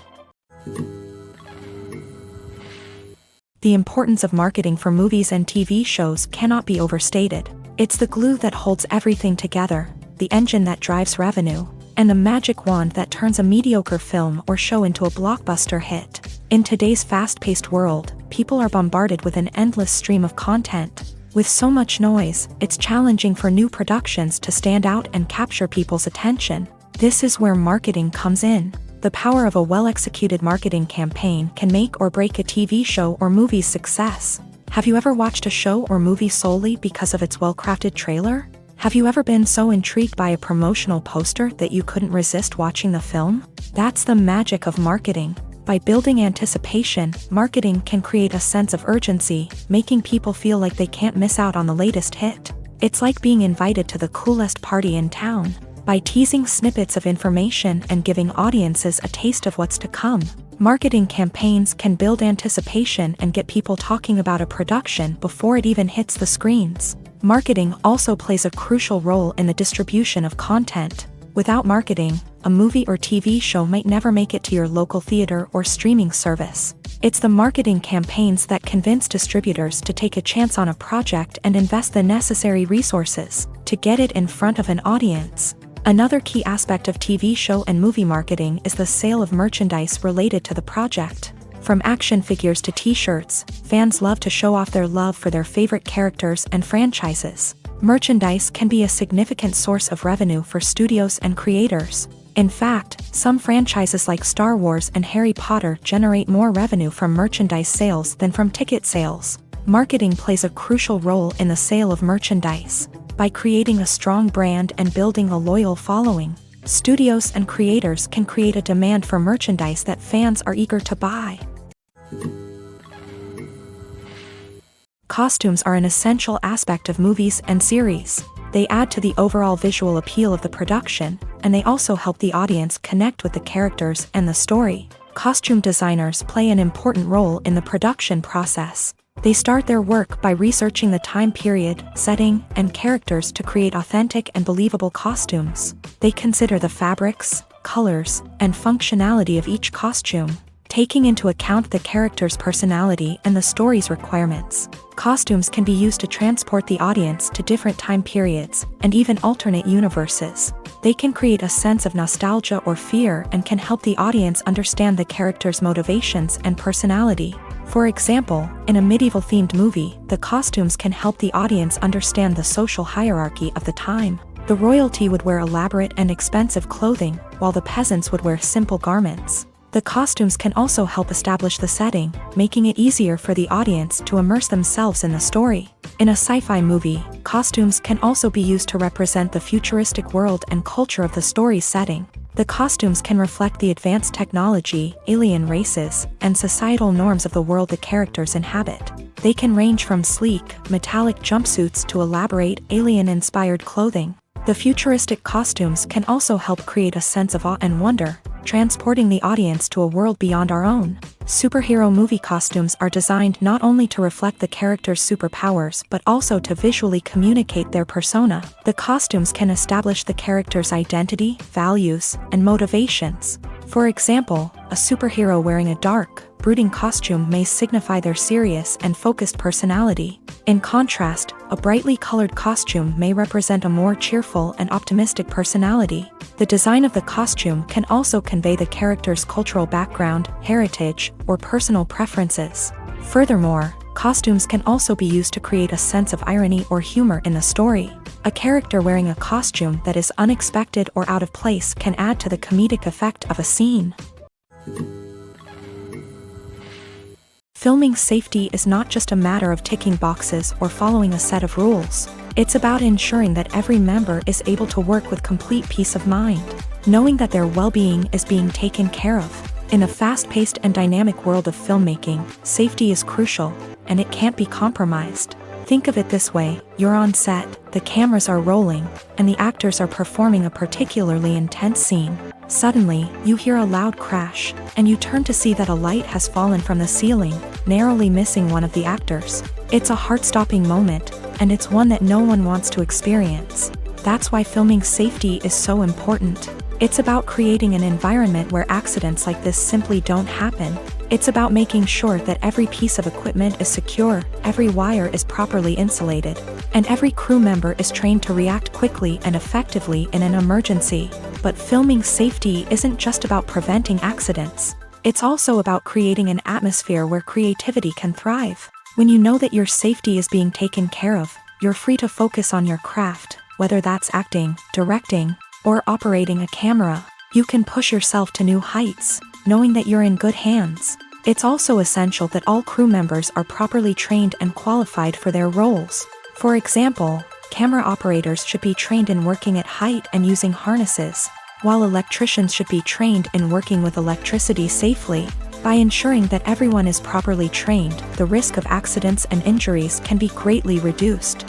The importance of marketing for movies and TV shows cannot be overstated. It's the glue that holds everything together, the engine that drives revenue, and the magic wand that turns a mediocre film or show into a blockbuster hit. In today's fast-paced world, people are bombarded with an endless stream of content. With so much noise, it's challenging for new productions to stand out and capture people's attention. This is where marketing comes in. The power of a well-executed marketing campaign can make or break a TV show or movie's success. Have you ever watched a show or movie solely because of its well-crafted trailer? Have you ever been so intrigued by a promotional poster that you couldn't resist watching the film? That's the magic of marketing. By building anticipation, marketing can create a sense of urgency, making people feel like they can't miss out on the latest hit. It's like being invited to the coolest party in town. By teasing snippets of information and giving audiences a taste of what's to come, marketing campaigns can build anticipation and get people talking about a production before it even hits the screens. Marketing also plays a crucial role in the distribution of content. Without marketing, a movie or TV show might never make it to your local theater or streaming service. It's the marketing campaigns that convince distributors to take a chance on a project and invest the necessary resources to get it in front of an audience. Another key aspect of TV show and movie marketing is the sale of merchandise related to the project. From action figures to t-shirts, fans love to show off their love for their favorite characters and franchises. Merchandise can be a significant source of revenue for studios and creators. In fact, some franchises like Star Wars and Harry Potter generate more revenue from merchandise sales than from ticket sales. Marketing plays a crucial role in the sale of merchandise. By creating a strong brand and building a loyal following, studios and creators can create a demand for merchandise that fans are eager to buy. Costumes are an essential aspect of movies and series. They add to the overall visual appeal of the production, and they also help the audience connect with the characters and the story. Costume designers play an important role in the production process. They start their work by researching the time period, setting, and characters to create authentic and believable costumes. They consider the fabrics, colors, and functionality of each costume, taking into account the character's personality and the story's requirements. Costumes can be used to transport the audience to different time periods, and even alternate universes. They can create a sense of nostalgia or fear and can help the audience understand the character's motivations and personality. For example, in a medieval-themed movie, the costumes can help the audience understand the social hierarchy of the time. The royalty would wear elaborate and expensive clothing, while the peasants would wear simple garments. The costumes can also help establish the setting, making it easier for the audience to immerse themselves in the story. In a sci-fi movie, costumes can also be used to represent the futuristic world and culture of the story's setting. The costumes can reflect the advanced technology, alien races, and societal norms of the world the characters inhabit. They can range from sleek, metallic jumpsuits to elaborate, alien-inspired clothing. The futuristic costumes can also help create a sense of awe and wonder, transporting the audience to a world beyond our own. Superhero movie costumes are designed not only to reflect the character's superpowers but also to visually communicate their persona. The costumes can establish the character's identity, values, and motivations. For example, a superhero wearing a dark, brooding costume may signify their serious and focused personality. In contrast, a brightly colored costume may represent a more cheerful and optimistic personality. The design of the costume can also convey the character's cultural background, heritage, or personal preferences. Furthermore, costumes can also be used to create a sense of irony or humor in the story. A character wearing a costume that is unexpected or out of place can add to the comedic effect of a scene. Filming safety is not just a matter of ticking boxes or following a set of rules. It's about ensuring that every member is able to work with complete peace of mind, knowing that their well-being is being taken care of. In a fast-paced and dynamic world of filmmaking, safety is crucial, and it can't be compromised. Think of it this way: you're on set, the cameras are rolling, and the actors are performing a particularly intense scene. Suddenly, you hear a loud crash, and you turn to see that a light has fallen from the ceiling, narrowly missing one of the actors. It's a heart-stopping moment, and it's one that no one wants to experience. That's why filming safety is so important. It's about creating an environment where accidents like this simply don't happen. It's about making sure that every piece of equipment is secure, every wire is properly insulated, and every crew member is trained to react quickly and effectively in an emergency. But filming safety isn't just about preventing accidents. It's also about creating an atmosphere where creativity can thrive. When you know that your safety is being taken care of, you're free to focus on your craft, whether that's acting, directing, or operating a camera. You can push yourself to new heights, knowing that you're in good hands. It's also essential that all crew members are properly trained and qualified for their roles. For example, camera operators should be trained in working at height and using harnesses, while electricians should be trained in working with electricity safely. By ensuring that everyone is properly trained, the risk of accidents and injuries can be greatly reduced.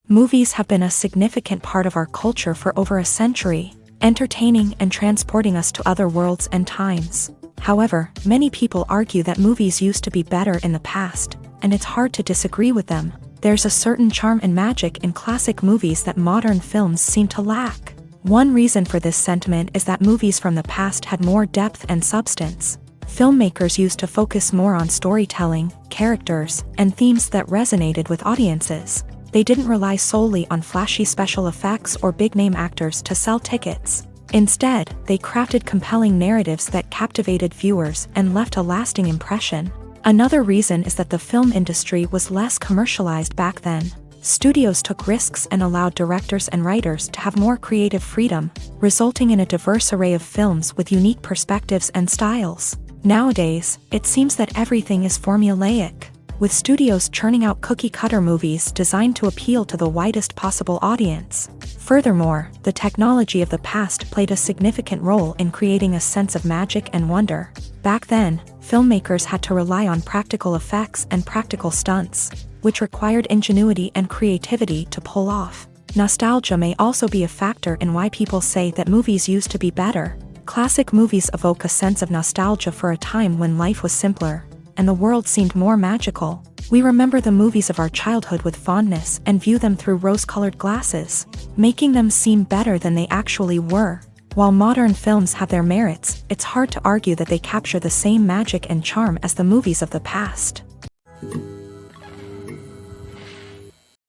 Movies have been a significant part of our culture for over a century, entertaining and transporting us to other worlds and times. However, many people argue that movies used to be better in the past, and it's hard to disagree with them. There's a certain charm and magic in classic movies that modern films seem to lack. One reason for this sentiment is that movies from the past had more depth and substance. Filmmakers used to focus more on storytelling, characters, and themes that resonated with audiences. They didn't rely solely on flashy special effects or big-name actors to sell tickets. Instead, they crafted compelling narratives that captivated viewers and left a lasting impression. Another reason is that the film industry was less commercialized back then. Studios took risks and allowed directors and writers to have more creative freedom, resulting in a diverse array of films with unique perspectives and styles. Nowadays, it seems that everything is formulaic, with studios churning out cookie-cutter movies designed to appeal to the widest possible audience. Furthermore, the technology of the past played a significant role in creating a sense of magic and wonder. Back then, filmmakers had to rely on practical effects and practical stunts, which required ingenuity and creativity to pull off. Nostalgia may also be a factor in why people say that movies used to be better. Classic movies evoke a sense of nostalgia for a time when life was simpler, and the world seemed more magical. We remember the movies of our childhood with fondness and view them through rose-colored glasses, making them seem better than they actually were. While modern films have their merits, it's hard to argue that they capture the same magic and charm as the movies of the past.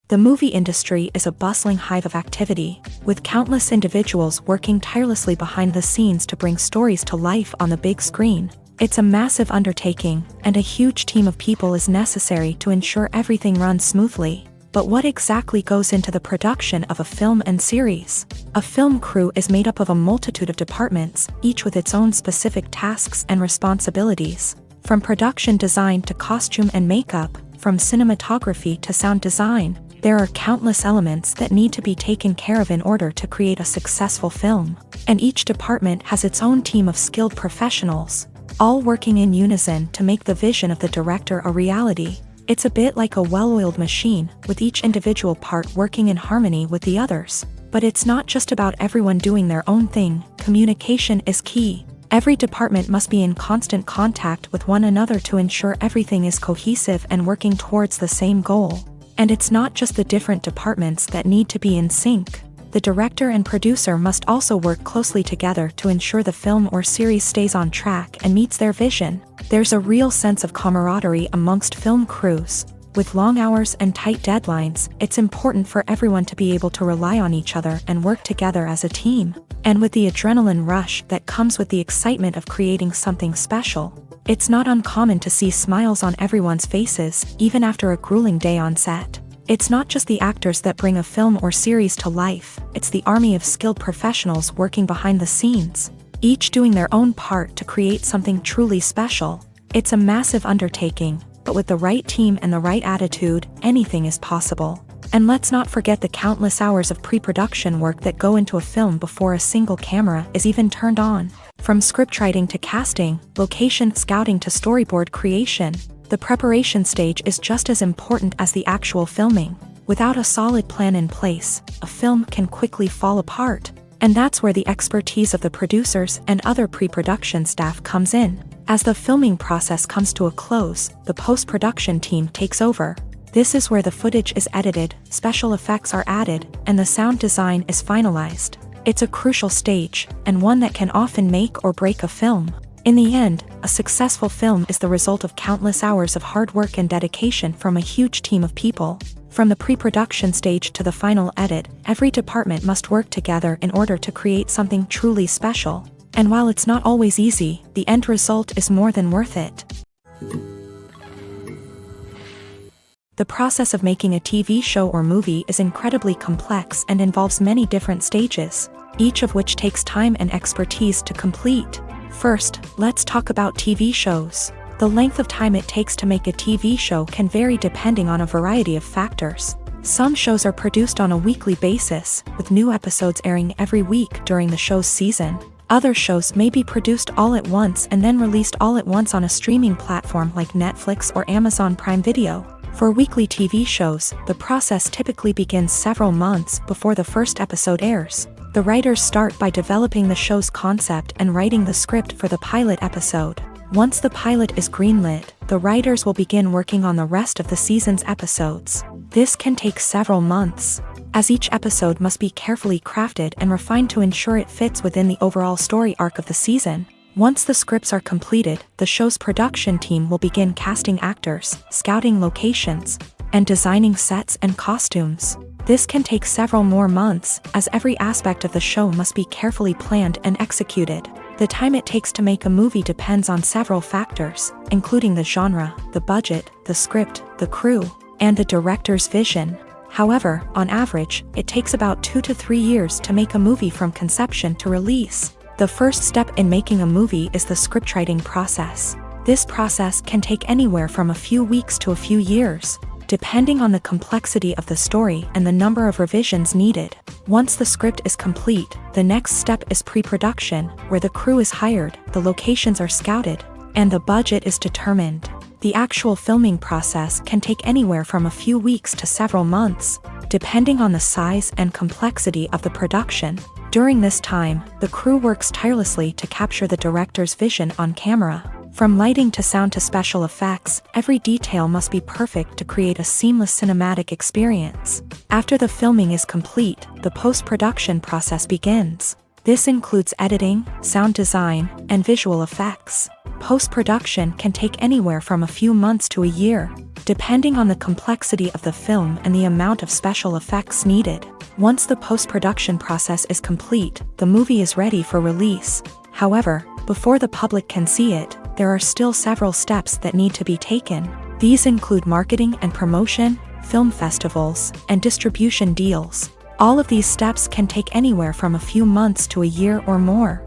The movie industry is a bustling hive of activity, with countless individuals working tirelessly behind the scenes to bring stories to life on the big screen. It's a massive undertaking, and a huge team of people is necessary to ensure everything runs smoothly. But what exactly goes into the production of a film and series? A film crew is made up of a multitude of departments, each with its own specific tasks and responsibilities. From production design to costume and makeup, from cinematography to sound design, There are countless elements that need to be taken care of in order to create a successful film, and each department has its own team of skilled professionals, all working in unison to make the vision of the director a reality. It's a bit like a well-oiled machine, with each individual part working in harmony with the others. But it's not just about everyone doing their own thing. Communication is key. Every department must be in constant contact with one another to ensure everything is cohesive and working towards the same goal. And it's not just the different departments that need to be in sync. The director and producer must also work closely together to ensure the film or series stays on track and meets their vision. There's a real sense of camaraderie amongst film crews. With long hours and tight deadlines, it's important for everyone to be able to rely on each other and work together as a team. And with the adrenaline rush that comes with the excitement of creating something special, it's not uncommon to see smiles on everyone's faces, even after a grueling day on set. It's not just the actors that bring a film or series to life, it's the army of skilled professionals working behind the scenes, each doing their own part to create something truly special. It's a massive undertaking, but with the right team and the right attitude, anything is possible. And let's not forget the countless hours of pre-production work that go into a film before a single camera is even turned on. From scriptwriting to casting, location scouting to storyboard creation, the preparation stage is just as important as the actual filming. Without a solid plan in place, a film can quickly fall apart. And that's where the expertise of the producers and other pre-production staff comes in. As the filming process comes to a close, the post-production team takes over. This is where the footage is edited, special effects are added, and the sound design is finalized. It's a crucial stage, and one that can often make or break a film. In the end, a successful film is the result of countless hours of hard work and dedication from a huge team of people. From the pre-production stage to the final edit, every department must work together in order to create something truly special. And while it's not always easy, the end result is more than worth it. The process of making a TV show or movie is incredibly complex and involves many different stages, each of which takes time and expertise to complete. First, let's talk about TV shows. The length of time it takes to make a TV show can vary depending on a variety of factors. Some shows are produced on a weekly basis, with new episodes airing every week during the show's season. Other shows may be produced all at once and then released all at once on a streaming platform like Netflix or Amazon Prime Video. For weekly TV shows, the process typically begins several months before the first episode airs. The writers start by developing the show's concept and writing the script for the pilot episode. Once the pilot is greenlit, the writers will begin working on the rest of the season's episodes. This can take several months, as each episode must be carefully crafted and refined to ensure it fits within the overall story arc of the season. Once the scripts are completed, the show's production team will begin casting actors, scouting locations, and designing sets and costumes. This can take several more months, as every aspect of the show must be carefully planned and executed. The time it takes to make a movie depends on several factors, including the genre, the budget, the script, the crew, and the director's vision. However, on average, it takes about 2 to 3 years to make a movie from conception to release. The first step in making a movie is the scriptwriting process. This process can take anywhere from a few weeks to a few years, depending on the complexity of the story and the number of revisions needed. Once the script is complete, the next step is pre-production, where the crew is hired, the locations are scouted, and the budget is determined. The actual filming process can take anywhere from a few weeks to several months, depending on the size and complexity of the production. During this time, the crew works tirelessly to capture the director's vision on camera. From lighting to sound to special effects, every detail must be perfect to create a seamless cinematic experience. After the filming is complete, the post-production process begins. This includes editing, sound design, and visual effects. Post-production can take anywhere from a few months to a year, depending on the complexity of the film and the amount of special effects needed. Once the post-production process is complete, the movie is ready for release. However, before the public can see it, there are still several steps that need to be taken. These include marketing and promotion, film festivals, and distribution deals. All of these steps can take anywhere from a few months to a year or more.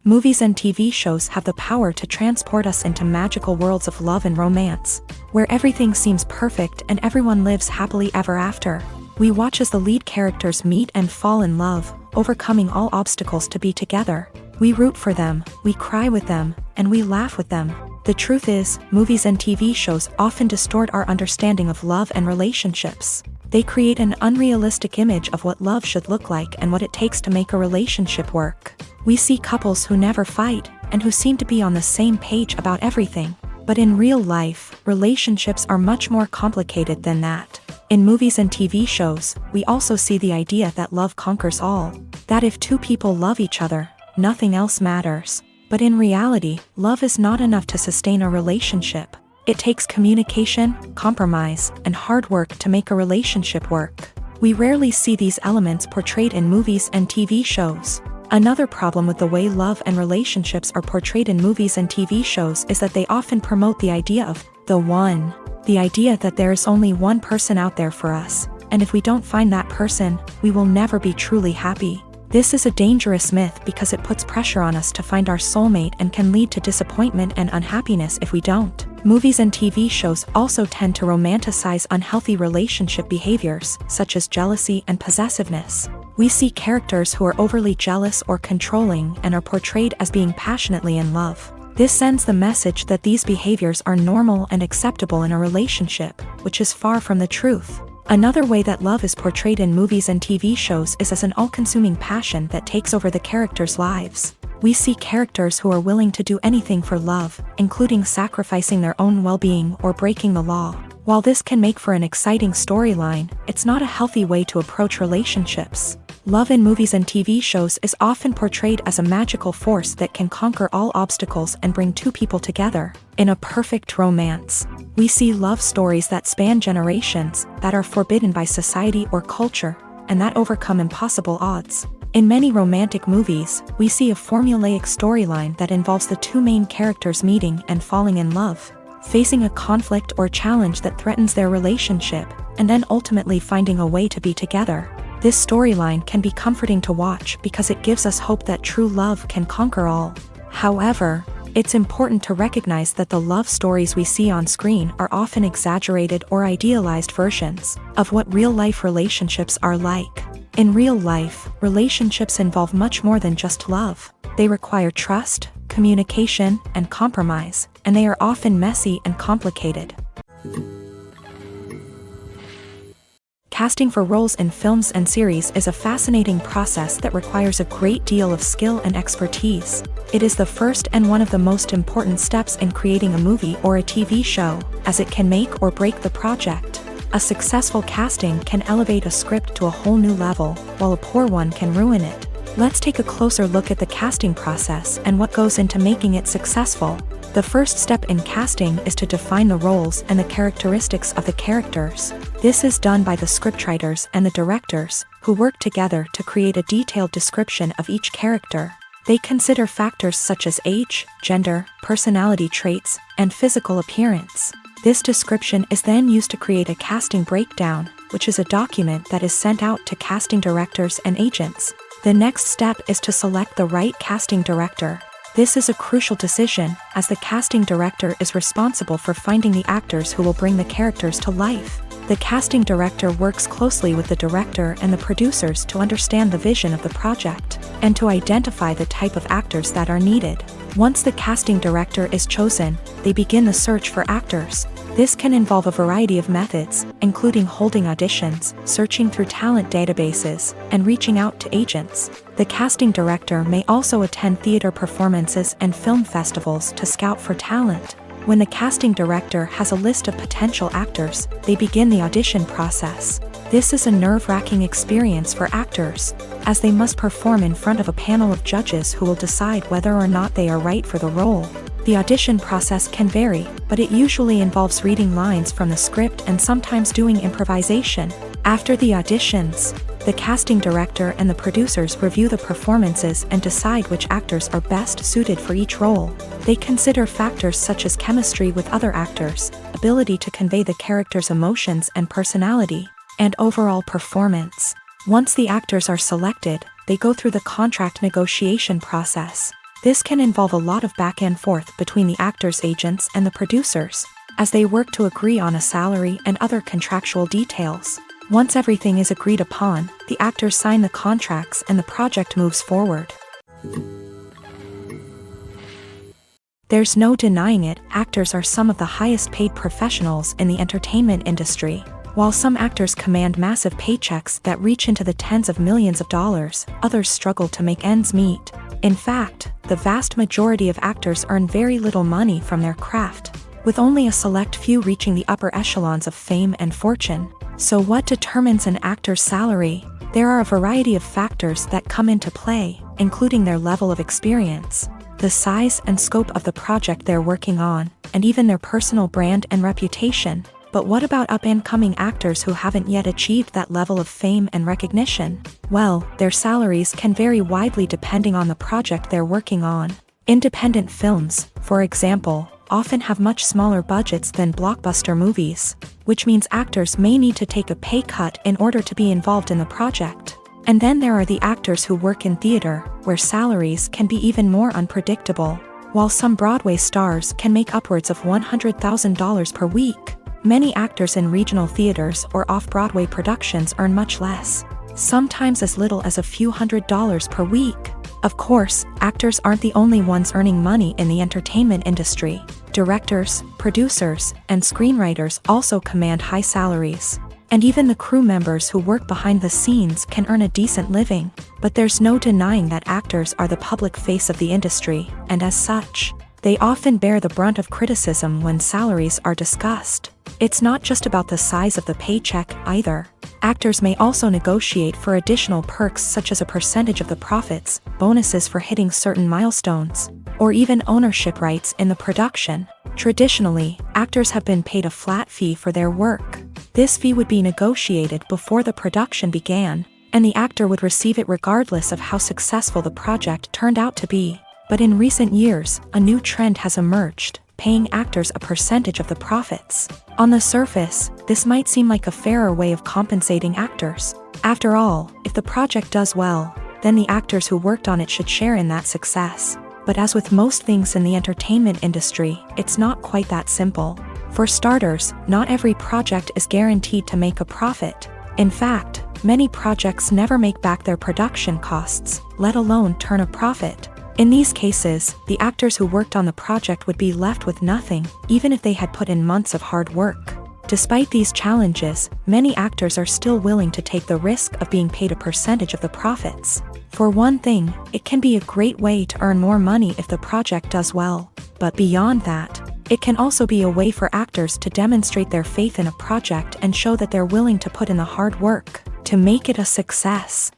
Movies and TV shows have the power to transport us into magical worlds of love and romance, where everything seems perfect and everyone lives happily ever after. We watch as the lead characters meet and fall in love, overcoming all obstacles to be together. We root for them, we cry with them, and we laugh with them. The truth is, movies and TV shows often distort our understanding of love and relationships. They create an unrealistic image of what love should look like and what it takes to make a relationship work. We see couples who never fight, and who seem to be on the same page about everything. But in real life, relationships are much more complicated than that. In movies and TV shows, we also see the idea that love conquers all. That if two people love each other, nothing else matters. But in reality, love is not enough to sustain a relationship. It takes communication, compromise, and hard work to make a relationship work. We rarely see these elements portrayed in movies and TV shows. Another problem with the way love and relationships are portrayed in movies and TV shows is that they often promote the idea of the one. The idea that there is only one person out there for us, and if we don't find that person, we will never be truly happy. This is a dangerous myth because it puts pressure on us to find our soulmate and can lead to disappointment and unhappiness if we don't. Movies and TV shows also tend to romanticize unhealthy relationship behaviors, such as jealousy and possessiveness. We see characters who are overly jealous or controlling and are portrayed as being passionately in love. This sends the message that these behaviors are normal and acceptable in a relationship, which is far from the truth. Another way that love is portrayed in movies and TV shows is as an all-consuming passion that takes over the characters' lives. We see characters who are willing to do anything for love, including sacrificing their own well-being or breaking the law. While this can make for an exciting storyline, it's not a healthy way to approach relationships. Love in movies and TV shows is often portrayed as a magical force that can conquer all obstacles and bring two people together. In a perfect romance, we see love stories that span generations, that are forbidden by society or culture, and that overcome impossible odds. In many romantic movies, we see a formulaic storyline that involves the two main characters meeting and falling in love, facing a conflict or challenge that threatens their relationship, and then ultimately finding a way to be together. This storyline can be comforting to watch because it gives us hope that true love can conquer all. However, it's important to recognize that the love stories we see on screen are often exaggerated or idealized versions of what real-life relationships are like. In real life, relationships involve much more than just love. They require trust, communication, and compromise, and they are often messy and complicated. Casting for roles in films and series is a fascinating process that requires a great deal of skill and expertise. It is the first and one of the most important steps in creating a movie or a TV show, as it can make or break the project. A successful casting can elevate a script to a whole new level, while a poor one can ruin it. Let's take a closer look at the casting process and what goes into making it successful. The first step in casting is to define the roles and the characteristics of the characters. This is done by the scriptwriters and the directors, who work together to create a detailed description of each character. They consider factors such as age, gender, personality traits, and physical appearance. This description is then used to create a casting breakdown, which is a document that is sent out to casting directors and agents. The next step is to select the right casting director. This is a crucial decision, as the casting director is responsible for finding the actors who will bring the characters to life. The casting director works closely with the director and the producers to understand the vision of the project, and to identify the type of actors that are needed. Once the casting director is chosen, they begin the search for actors. This can involve a variety of methods, including holding auditions, searching through talent databases, and reaching out to agents. The casting director may also attend theater performances and film festivals to scout for talent. When the casting director has a list of potential actors, they begin the audition process. This is a nerve-wracking experience for actors, as they must perform in front of a panel of judges who will decide whether or not they are right for the role. The audition process can vary, but it usually involves reading lines from the script and sometimes doing improvisation. After the auditions, the casting director and the producers review the performances and decide which actors are best suited for each role. They consider factors such as chemistry with other actors, ability to convey the character's emotions and personality, and overall performance. Once the actors are selected, they go through the contract negotiation process. This can involve a lot of back and forth between the actors' agents and the producers, as they work to agree on a salary and other contractual details. Once everything is agreed upon, the actors sign the contracts and the project moves forward. There's no denying it, actors are some of the highest paid professionals in the entertainment industry. While some actors command massive paychecks that reach into the tens of millions of dollars, others struggle to make ends meet. In fact, the vast majority of actors earn very little money from their craft, with only a select few reaching the upper echelons of fame and fortune. So what determines an actor's salary? There are a variety of factors that come into play, including their level of experience, the size and scope of the project they're working on, and even their personal brand and reputation. But what about up-and-coming actors who haven't yet achieved that level of fame and recognition? Well, their salaries can vary widely depending on the project they're working on. Independent films, for example, often have much smaller budgets than blockbuster movies, which means actors may need to take a pay cut in order to be involved in the project. And then there are the actors who work in theater, where salaries can be even more unpredictable. While some Broadway stars can make upwards of $100,000 per week, many actors in regional theaters or off-Broadway productions earn much less, sometimes as little as a few $100s per week. Of course, actors aren't the only ones earning money in the entertainment industry. Directors, producers, and screenwriters also command high salaries. And even the crew members who work behind the scenes can earn a decent living. But there's no denying that actors are the public face of the industry, and as such, they often bear the brunt of criticism when salaries are discussed. It's not just about the size of the paycheck either. Actors may also negotiate for additional perks such as a percentage of the profits, bonuses for hitting certain milestones, or even ownership rights in the production. Traditionally, actors have been paid a flat fee for their work. This fee would be negotiated before the production began, and the actor would receive it regardless of how successful the project turned out to be. But in recent years, a new trend has emerged, paying actors a percentage of the profits. On the surface, this might seem like a fairer way of compensating actors. After all, if the project does well, then the actors who worked on it should share in that success. But as with most things in the entertainment industry, it's not quite that simple. For starters, not every project is guaranteed to make a profit. In fact, many projects never make back their production costs, let alone turn a profit. In these cases, the actors who worked on the project would be left with nothing, even if they had put in months of hard work. Despite these challenges, many actors are still willing to take the risk of being paid a percentage of the profits. For one thing, it can be a great way to earn more money if the project does well. But beyond that, it can also be a way for actors to demonstrate their faith in a project and show that they're willing to put in the hard work to make it a success.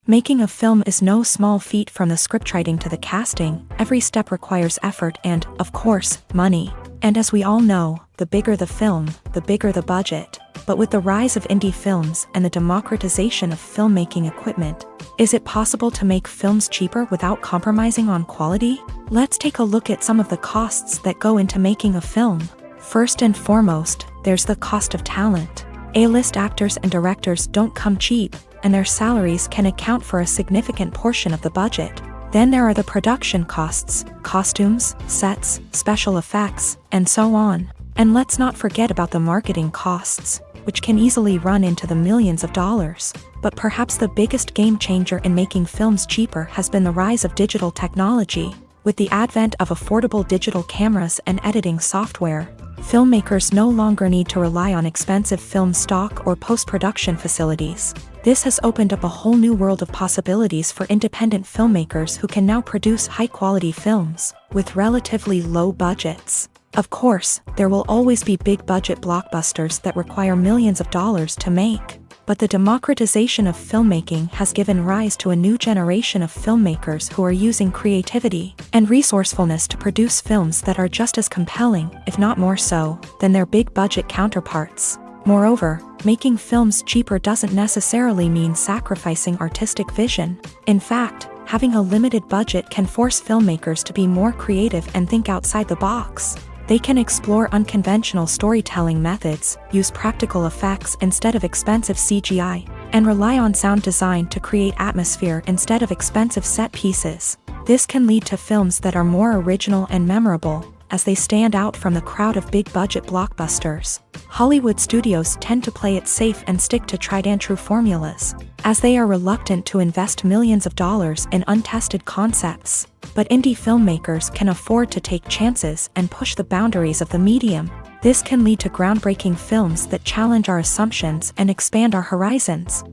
Making a film is no small feat. From the scriptwriting to the casting, every step requires effort and, of course, money. And as we all know, the bigger the film, the bigger the budget. But with the rise of indie films and the democratization of filmmaking equipment, is it possible to make films cheaper without compromising on quality? Let's take a look at some of the costs that go into making a film. First and foremost, there's the cost of talent. A-list actors and directors don't come cheap, and their salaries can account for a significant portion of the budget. Then there are the production costs, costumes, sets, special effects, and so on. And let's not forget about the marketing costs, which can easily run into the millions of dollars. But perhaps the biggest game changer in making films cheaper has been the rise of digital technology. With the advent of affordable digital cameras and editing software, filmmakers no longer need to rely on expensive film stock or post-production facilities. This has opened up a whole new world of possibilities for independent filmmakers who can now produce high-quality films with relatively low budgets. Of course, there will always be big-budget blockbusters that require millions of dollars to make. But the democratization of filmmaking has given rise to a new generation of filmmakers who are using creativity and resourcefulness to produce films that are just as compelling, if not more so, than their big-budget counterparts. Moreover, making films cheaper doesn't necessarily mean sacrificing artistic vision. In fact, having a limited budget can force filmmakers to be more creative and think outside the box. They can explore unconventional storytelling methods, use practical effects instead of expensive CGI, and rely on sound design to create atmosphere instead of expensive set pieces. This can lead to films that are more original and memorable, as they stand out from the crowd of big-budget blockbusters. Hollywood studios tend to play it safe and stick to tried-and-true formulas, as they are reluctant to invest millions of dollars in untested concepts. But indie filmmakers can afford to take chances and push the boundaries of the medium. This can lead to groundbreaking films that challenge our assumptions and expand our horizons.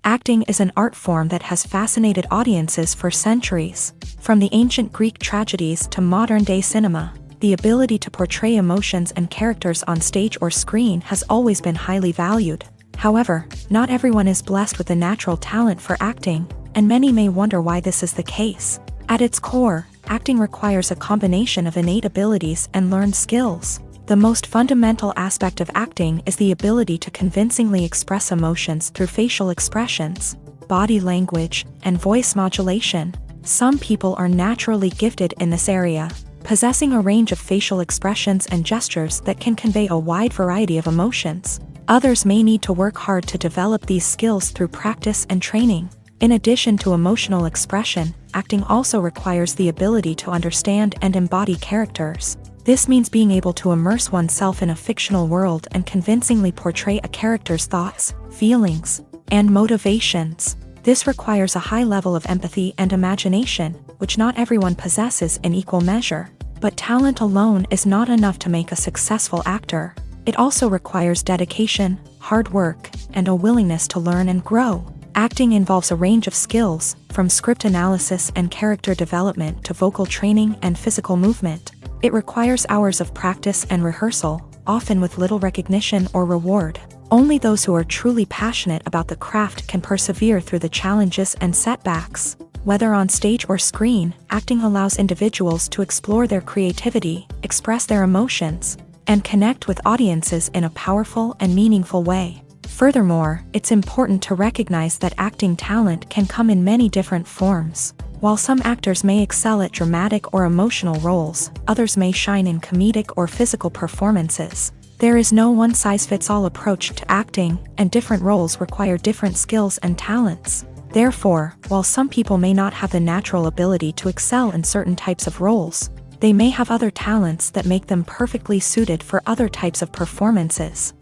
Acting is an art form that has fascinated audiences for centuries. From the ancient Greek tragedies to modern-day cinema, the ability to portray emotions and characters on stage or screen has always been highly valued. However, not everyone is blessed with a natural talent for acting, and many may wonder why this is the case. At its core, acting requires a combination of innate abilities and learned skills. The most fundamental aspect of acting is the ability to convincingly express emotions through facial expressions, body language, and voice modulation. Some people are naturally gifted in this area, possessing a range of facial expressions and gestures that can convey a wide variety of emotions. Others may need to work hard to develop these skills through practice and training. In addition to emotional expression, acting also requires the ability to understand and embody characters. This means being able to immerse oneself in a fictional world and convincingly portray a character's thoughts, feelings, and motivations. This requires a high level of empathy and imagination, which not everyone possesses in equal measure. But talent alone is not enough to make a successful actor. It also requires dedication, hard work, and a willingness to learn and grow. Acting involves a range of skills, from script analysis and character development to vocal training and physical movement. It requires hours of practice and rehearsal, often with little recognition or reward. Only those who are truly passionate about the craft can persevere through the challenges and setbacks. Whether on stage or screen, acting allows individuals to explore their creativity, express their emotions, and connect with audiences in a powerful and meaningful way. Furthermore, it's important to recognize that acting talent can come in many different forms. While some actors may excel at dramatic or emotional roles, others may shine in comedic or physical performances. There is no one-size-fits-all approach to acting, and different roles require different skills and talents. Therefore, while some people may not have the natural ability to excel in certain types of roles, they may have other talents that make them perfectly suited for other types of performances.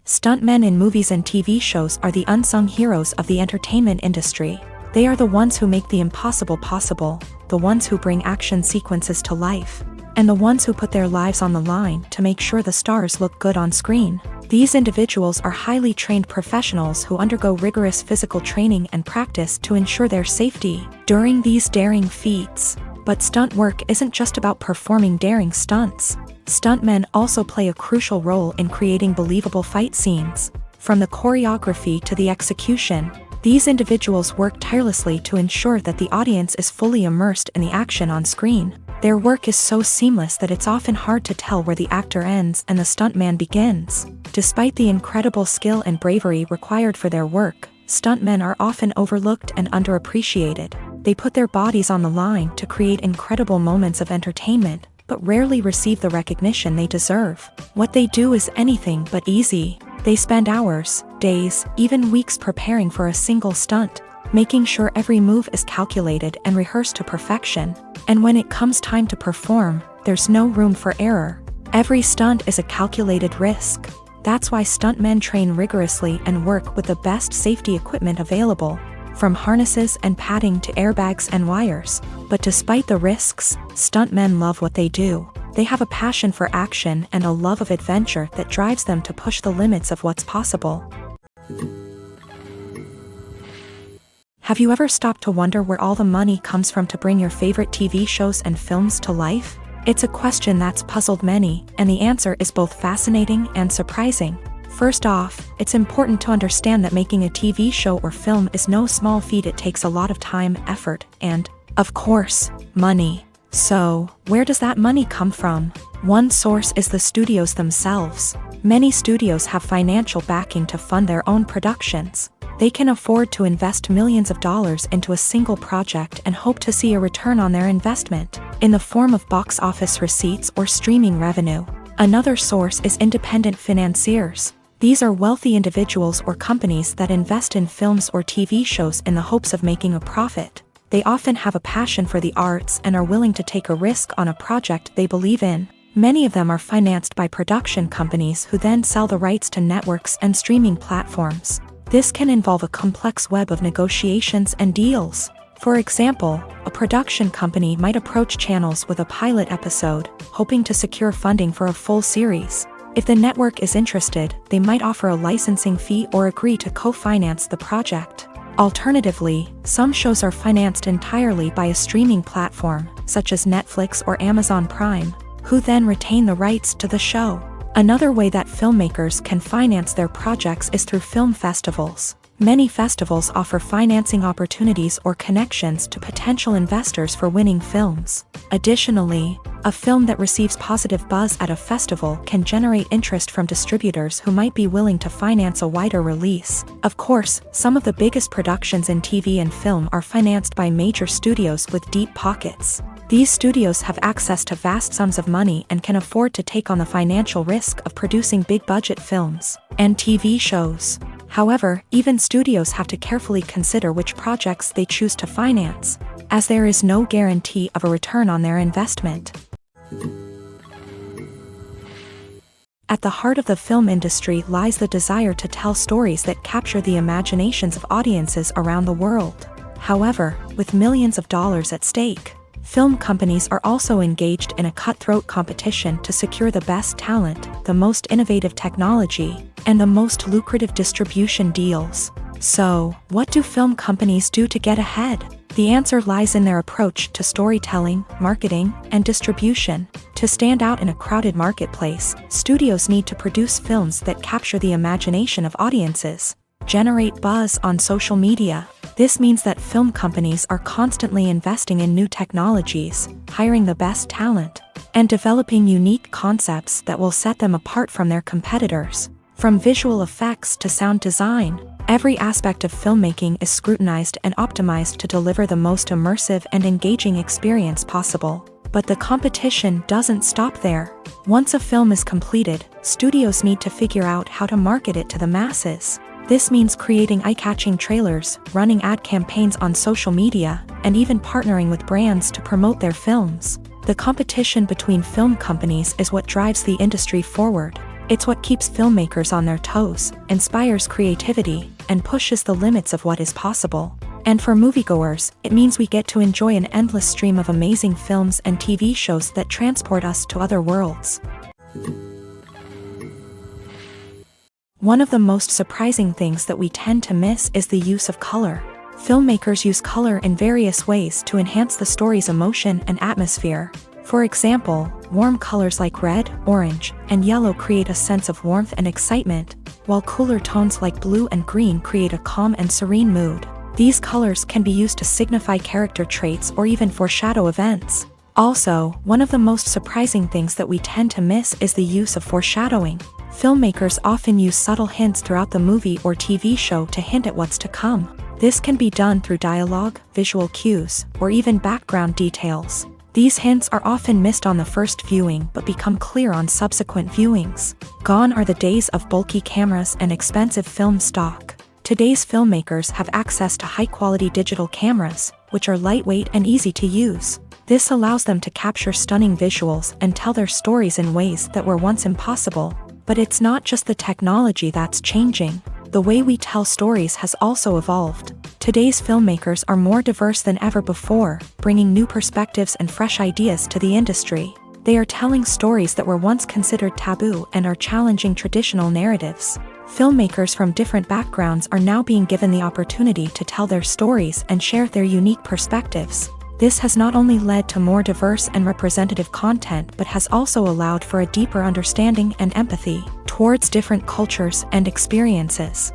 Stuntmen in movies and TV shows are the unsung heroes of the entertainment industry. They are the ones who make the impossible possible, the ones who bring action sequences to life, and the ones who put their lives on the line to make sure the stars look good on screen. These individuals are highly trained professionals who undergo rigorous physical training and practice to ensure their safety during these daring feats. But stunt work isn't just about performing daring stunts. Stuntmen also play a crucial role in creating believable fight scenes. From the choreography to the execution, these individuals work tirelessly to ensure that the audience is fully immersed in the action on screen. Their work is so seamless that it's often hard to tell where the actor ends and the stuntman begins. Despite the incredible skill and bravery required for their work, stuntmen are often overlooked and underappreciated. They put their bodies on the line to create incredible moments of entertainment, but rarely receive the recognition they deserve. What they do is anything but easy. They spend hours, days, even weeks preparing for a single stunt, making sure every move is calculated and rehearsed to perfection. And when it comes time to perform, there's no room for error. Every stunt is a calculated risk. That's why stuntmen train rigorously and work with the best safety equipment available, from harnesses and padding to airbags and wires. But despite the risks, stuntmen love what they do. They have a passion for action and a love of adventure that drives them to push the limits of what's possible. Have you ever stopped to wonder where all the money comes from to bring your favorite TV shows and films to life? It's a question that's puzzled many, and the answer is both fascinating and surprising. First off, it's important to understand that making a TV show or film is no small feat. It takes a lot of time, effort, and, of course, money. So, where does that money come from? One source is the studios themselves. Many studios have financial backing to fund their own productions. They can afford to invest millions of dollars into a single project and hope to see a return on their investment in the form of box office receipts or streaming revenue. Another source is independent financiers. These are wealthy individuals or companies that invest in films or TV shows in the hopes of making a profit. They often have a passion for the arts and are willing to take a risk on a project they believe in. Many of them are financed by production companies who then sell the rights to networks and streaming platforms. This can involve a complex web of negotiations and deals. For example, a production company might approach channels with a pilot episode, hoping to secure funding for a full series. If the network is interested, they might offer a licensing fee or agree to co-finance the project. Alternatively, some shows are financed entirely by a streaming platform, such as Netflix or Amazon Prime, who then retain the rights to the show. Another way that filmmakers can finance their projects is through film festivals. Many festivals offer financing opportunities or connections to potential investors for winning films. Additionally, a film that receives positive buzz at a festival can generate interest from distributors who might be willing to finance a wider release. Of course, some of the biggest productions in TV and film are financed by major studios with deep pockets. These studios have access to vast sums of money and can afford to take on the financial risk of producing big-budget films and TV shows. However, even studios have to carefully consider which projects they choose to finance, as there is no guarantee of a return on their investment. At the heart of the film industry lies the desire to tell stories that capture the imaginations of audiences around the world. However, with millions of dollars at stake, film companies are also engaged in a cutthroat competition to secure the best talent, the most innovative technology, and the most lucrative distribution deals. So, what do film companies do to get ahead? The answer lies in their approach to storytelling, marketing, and distribution. To stand out in a crowded marketplace, studios need to produce films that capture the imagination of audiences, generate buzz on social media. This means that film companies are constantly investing in new technologies, hiring the best talent, and developing unique concepts that will set them apart from their competitors. From visual effects to sound design, every aspect of filmmaking is scrutinized and optimized to deliver the most immersive and engaging experience possible. But the competition doesn't stop there. Once a film is completed, studios need to figure out how to market it to the masses. This means creating eye-catching trailers, running ad campaigns on social media, and even partnering with brands to promote their films. The competition between film companies is what drives the industry forward. It's what keeps filmmakers on their toes, inspires creativity, and pushes the limits of what is possible. And for moviegoers, it means we get to enjoy an endless stream of amazing films and TV shows that transport us to other worlds. One of the most surprising things that we tend to miss is the use of color. Filmmakers use color in various ways to enhance the story's emotion and atmosphere. For example, warm colors like red, orange, and yellow create a sense of warmth and excitement, while cooler tones like blue and green create a calm and serene mood. These colors can be used to signify character traits or even foreshadow events. Also, one of the most surprising things that we tend to miss is the use of foreshadowing. Filmmakers often use subtle hints throughout the movie or TV show to hint at what's to come. This can be done through dialogue, visual cues, or even background details. These hints are often missed on the first viewing but become clear on subsequent viewings. Gone are the days of bulky cameras and expensive film stock. Today's filmmakers have access to high-quality digital cameras, which are lightweight and easy to use. This allows them to capture stunning visuals and tell their stories in ways that were once impossible. But it's not just the technology that's changing. The way we tell stories has also evolved. Today's filmmakers are more diverse than ever before, bringing new perspectives and fresh ideas to the industry. They are telling stories that were once considered taboo and are challenging traditional narratives. Filmmakers from different backgrounds are now being given the opportunity to tell their stories and share their unique perspectives. This has not only led to more diverse and representative content but has also allowed for a deeper understanding and empathy towards different cultures and experiences.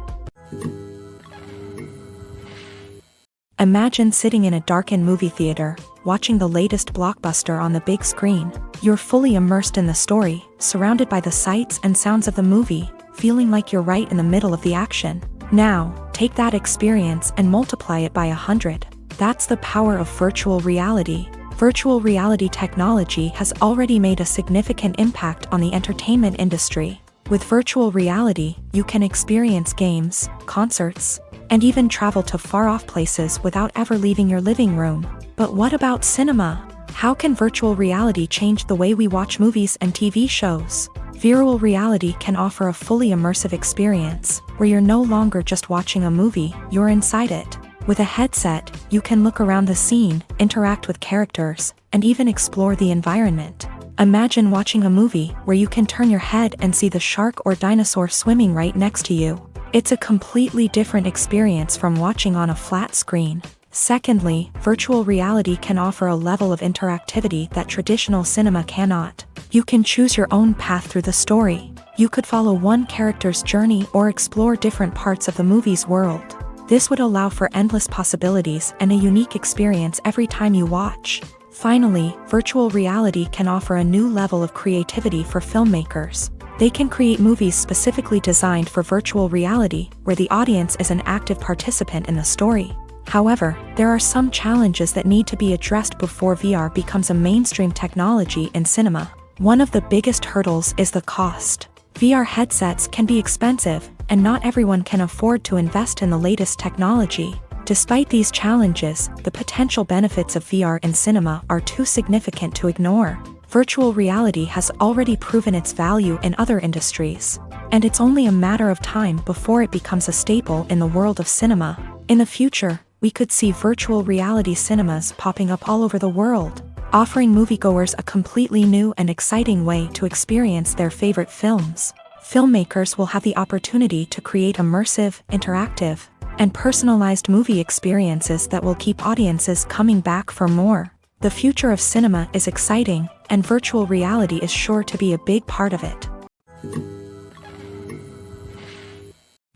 Imagine sitting in a darkened movie theater, watching the latest blockbuster on the big screen. You're fully immersed in the story, surrounded by the sights and sounds of the movie, feeling like you're right in the middle of the action. Now, take that experience and multiply it by 100. That's the power of virtual reality. Virtual reality technology has already made a significant impact on the entertainment industry. With virtual reality, you can experience games, concerts, and even travel to far-off places without ever leaving your living room. But what about cinema? How can virtual reality change the way we watch movies and TV shows? Virtual reality can offer a fully immersive experience, where you're no longer just watching a movie, you're inside it. With a headset, you can look around the scene, interact with characters, and even explore the environment. Imagine watching a movie where you can turn your head and see the shark or dinosaur swimming right next to you. It's a completely different experience from watching on a flat screen. Secondly, virtual reality can offer a level of interactivity that traditional cinema cannot. You can choose your own path through the story. You could follow one character's journey or explore different parts of the movie's world. This would allow for endless possibilities and a unique experience every time you watch. Finally, virtual reality can offer a new level of creativity for filmmakers. They can create movies specifically designed for virtual reality, where the audience is an active participant in the story. However, there are some challenges that need to be addressed before VR becomes a mainstream technology in cinema. One of the biggest hurdles is the cost. VR headsets can be expensive, and not everyone can afford to invest in the latest technology. Despite these challenges, the potential benefits of VR in cinema are too significant to ignore. Virtual reality has already proven its value in other industries, and it's only a matter of time before it becomes a staple in the world of cinema. In the future, we could see virtual reality cinemas popping up all over the world, offering moviegoers a completely new and exciting way to experience their favorite films. Filmmakers will have the opportunity to create immersive, interactive, and personalized movie experiences that will keep audiences coming back for more. The future of cinema is exciting, and virtual reality is sure to be a big part of it.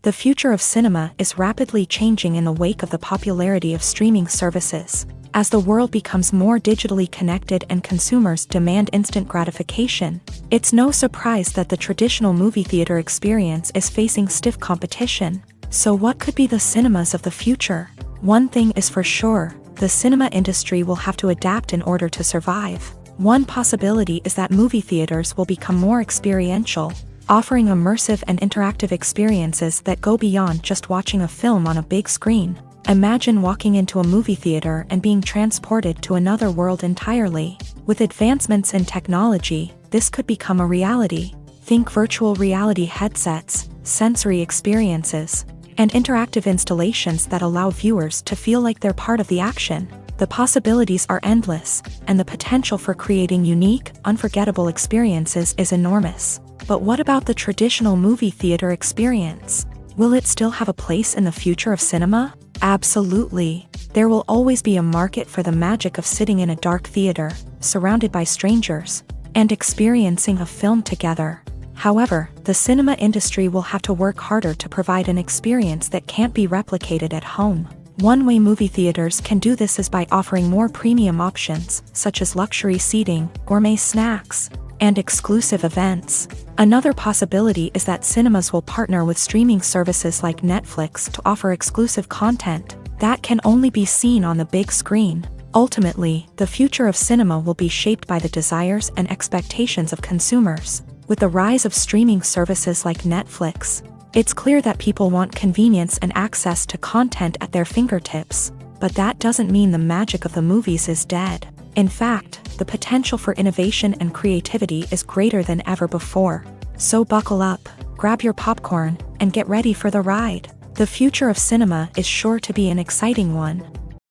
The future of cinema is rapidly changing in the wake of the popularity of streaming services. As the world becomes more digitally connected and consumers demand instant gratification, it's no surprise that the traditional movie theater experience is facing stiff competition. So what could be the cinemas of the future? One thing is for sure, the cinema industry will have to adapt in order to survive. One possibility is that movie theaters will become more experiential, offering immersive and interactive experiences that go beyond just watching a film on a big screen. Imagine walking into a movie theater and being transported to another world entirely. With advancements in technology, this could become a reality. Think virtual reality headsets, sensory experiences, and interactive installations that allow viewers to feel like they're part of the action. The possibilities are endless, and the potential for creating unique, unforgettable experiences is enormous. But what about the traditional movie theater experience? Will it still have a place in the future of cinema? Absolutely. There will always be a market for the magic of sitting in a dark theater, surrounded by strangers, and experiencing a film together. However, the cinema industry will have to work harder to provide an experience that can't be replicated at home. One way movie theaters can do this is by offering more premium options, such as luxury seating, gourmet snacks, and exclusive events. Another possibility is that cinemas will partner with streaming services like Netflix to offer exclusive content that can only be seen on the big screen. Ultimately, the future of cinema will be shaped by the desires and expectations of consumers. With the rise of streaming services like Netflix, it's clear that people want convenience and access to content at their fingertips. But that doesn't mean the magic of the movies is dead. In fact, the potential for innovation and creativity is greater than ever before. So buckle up, grab your popcorn, and get ready for the ride. The future of cinema is sure to be an exciting one.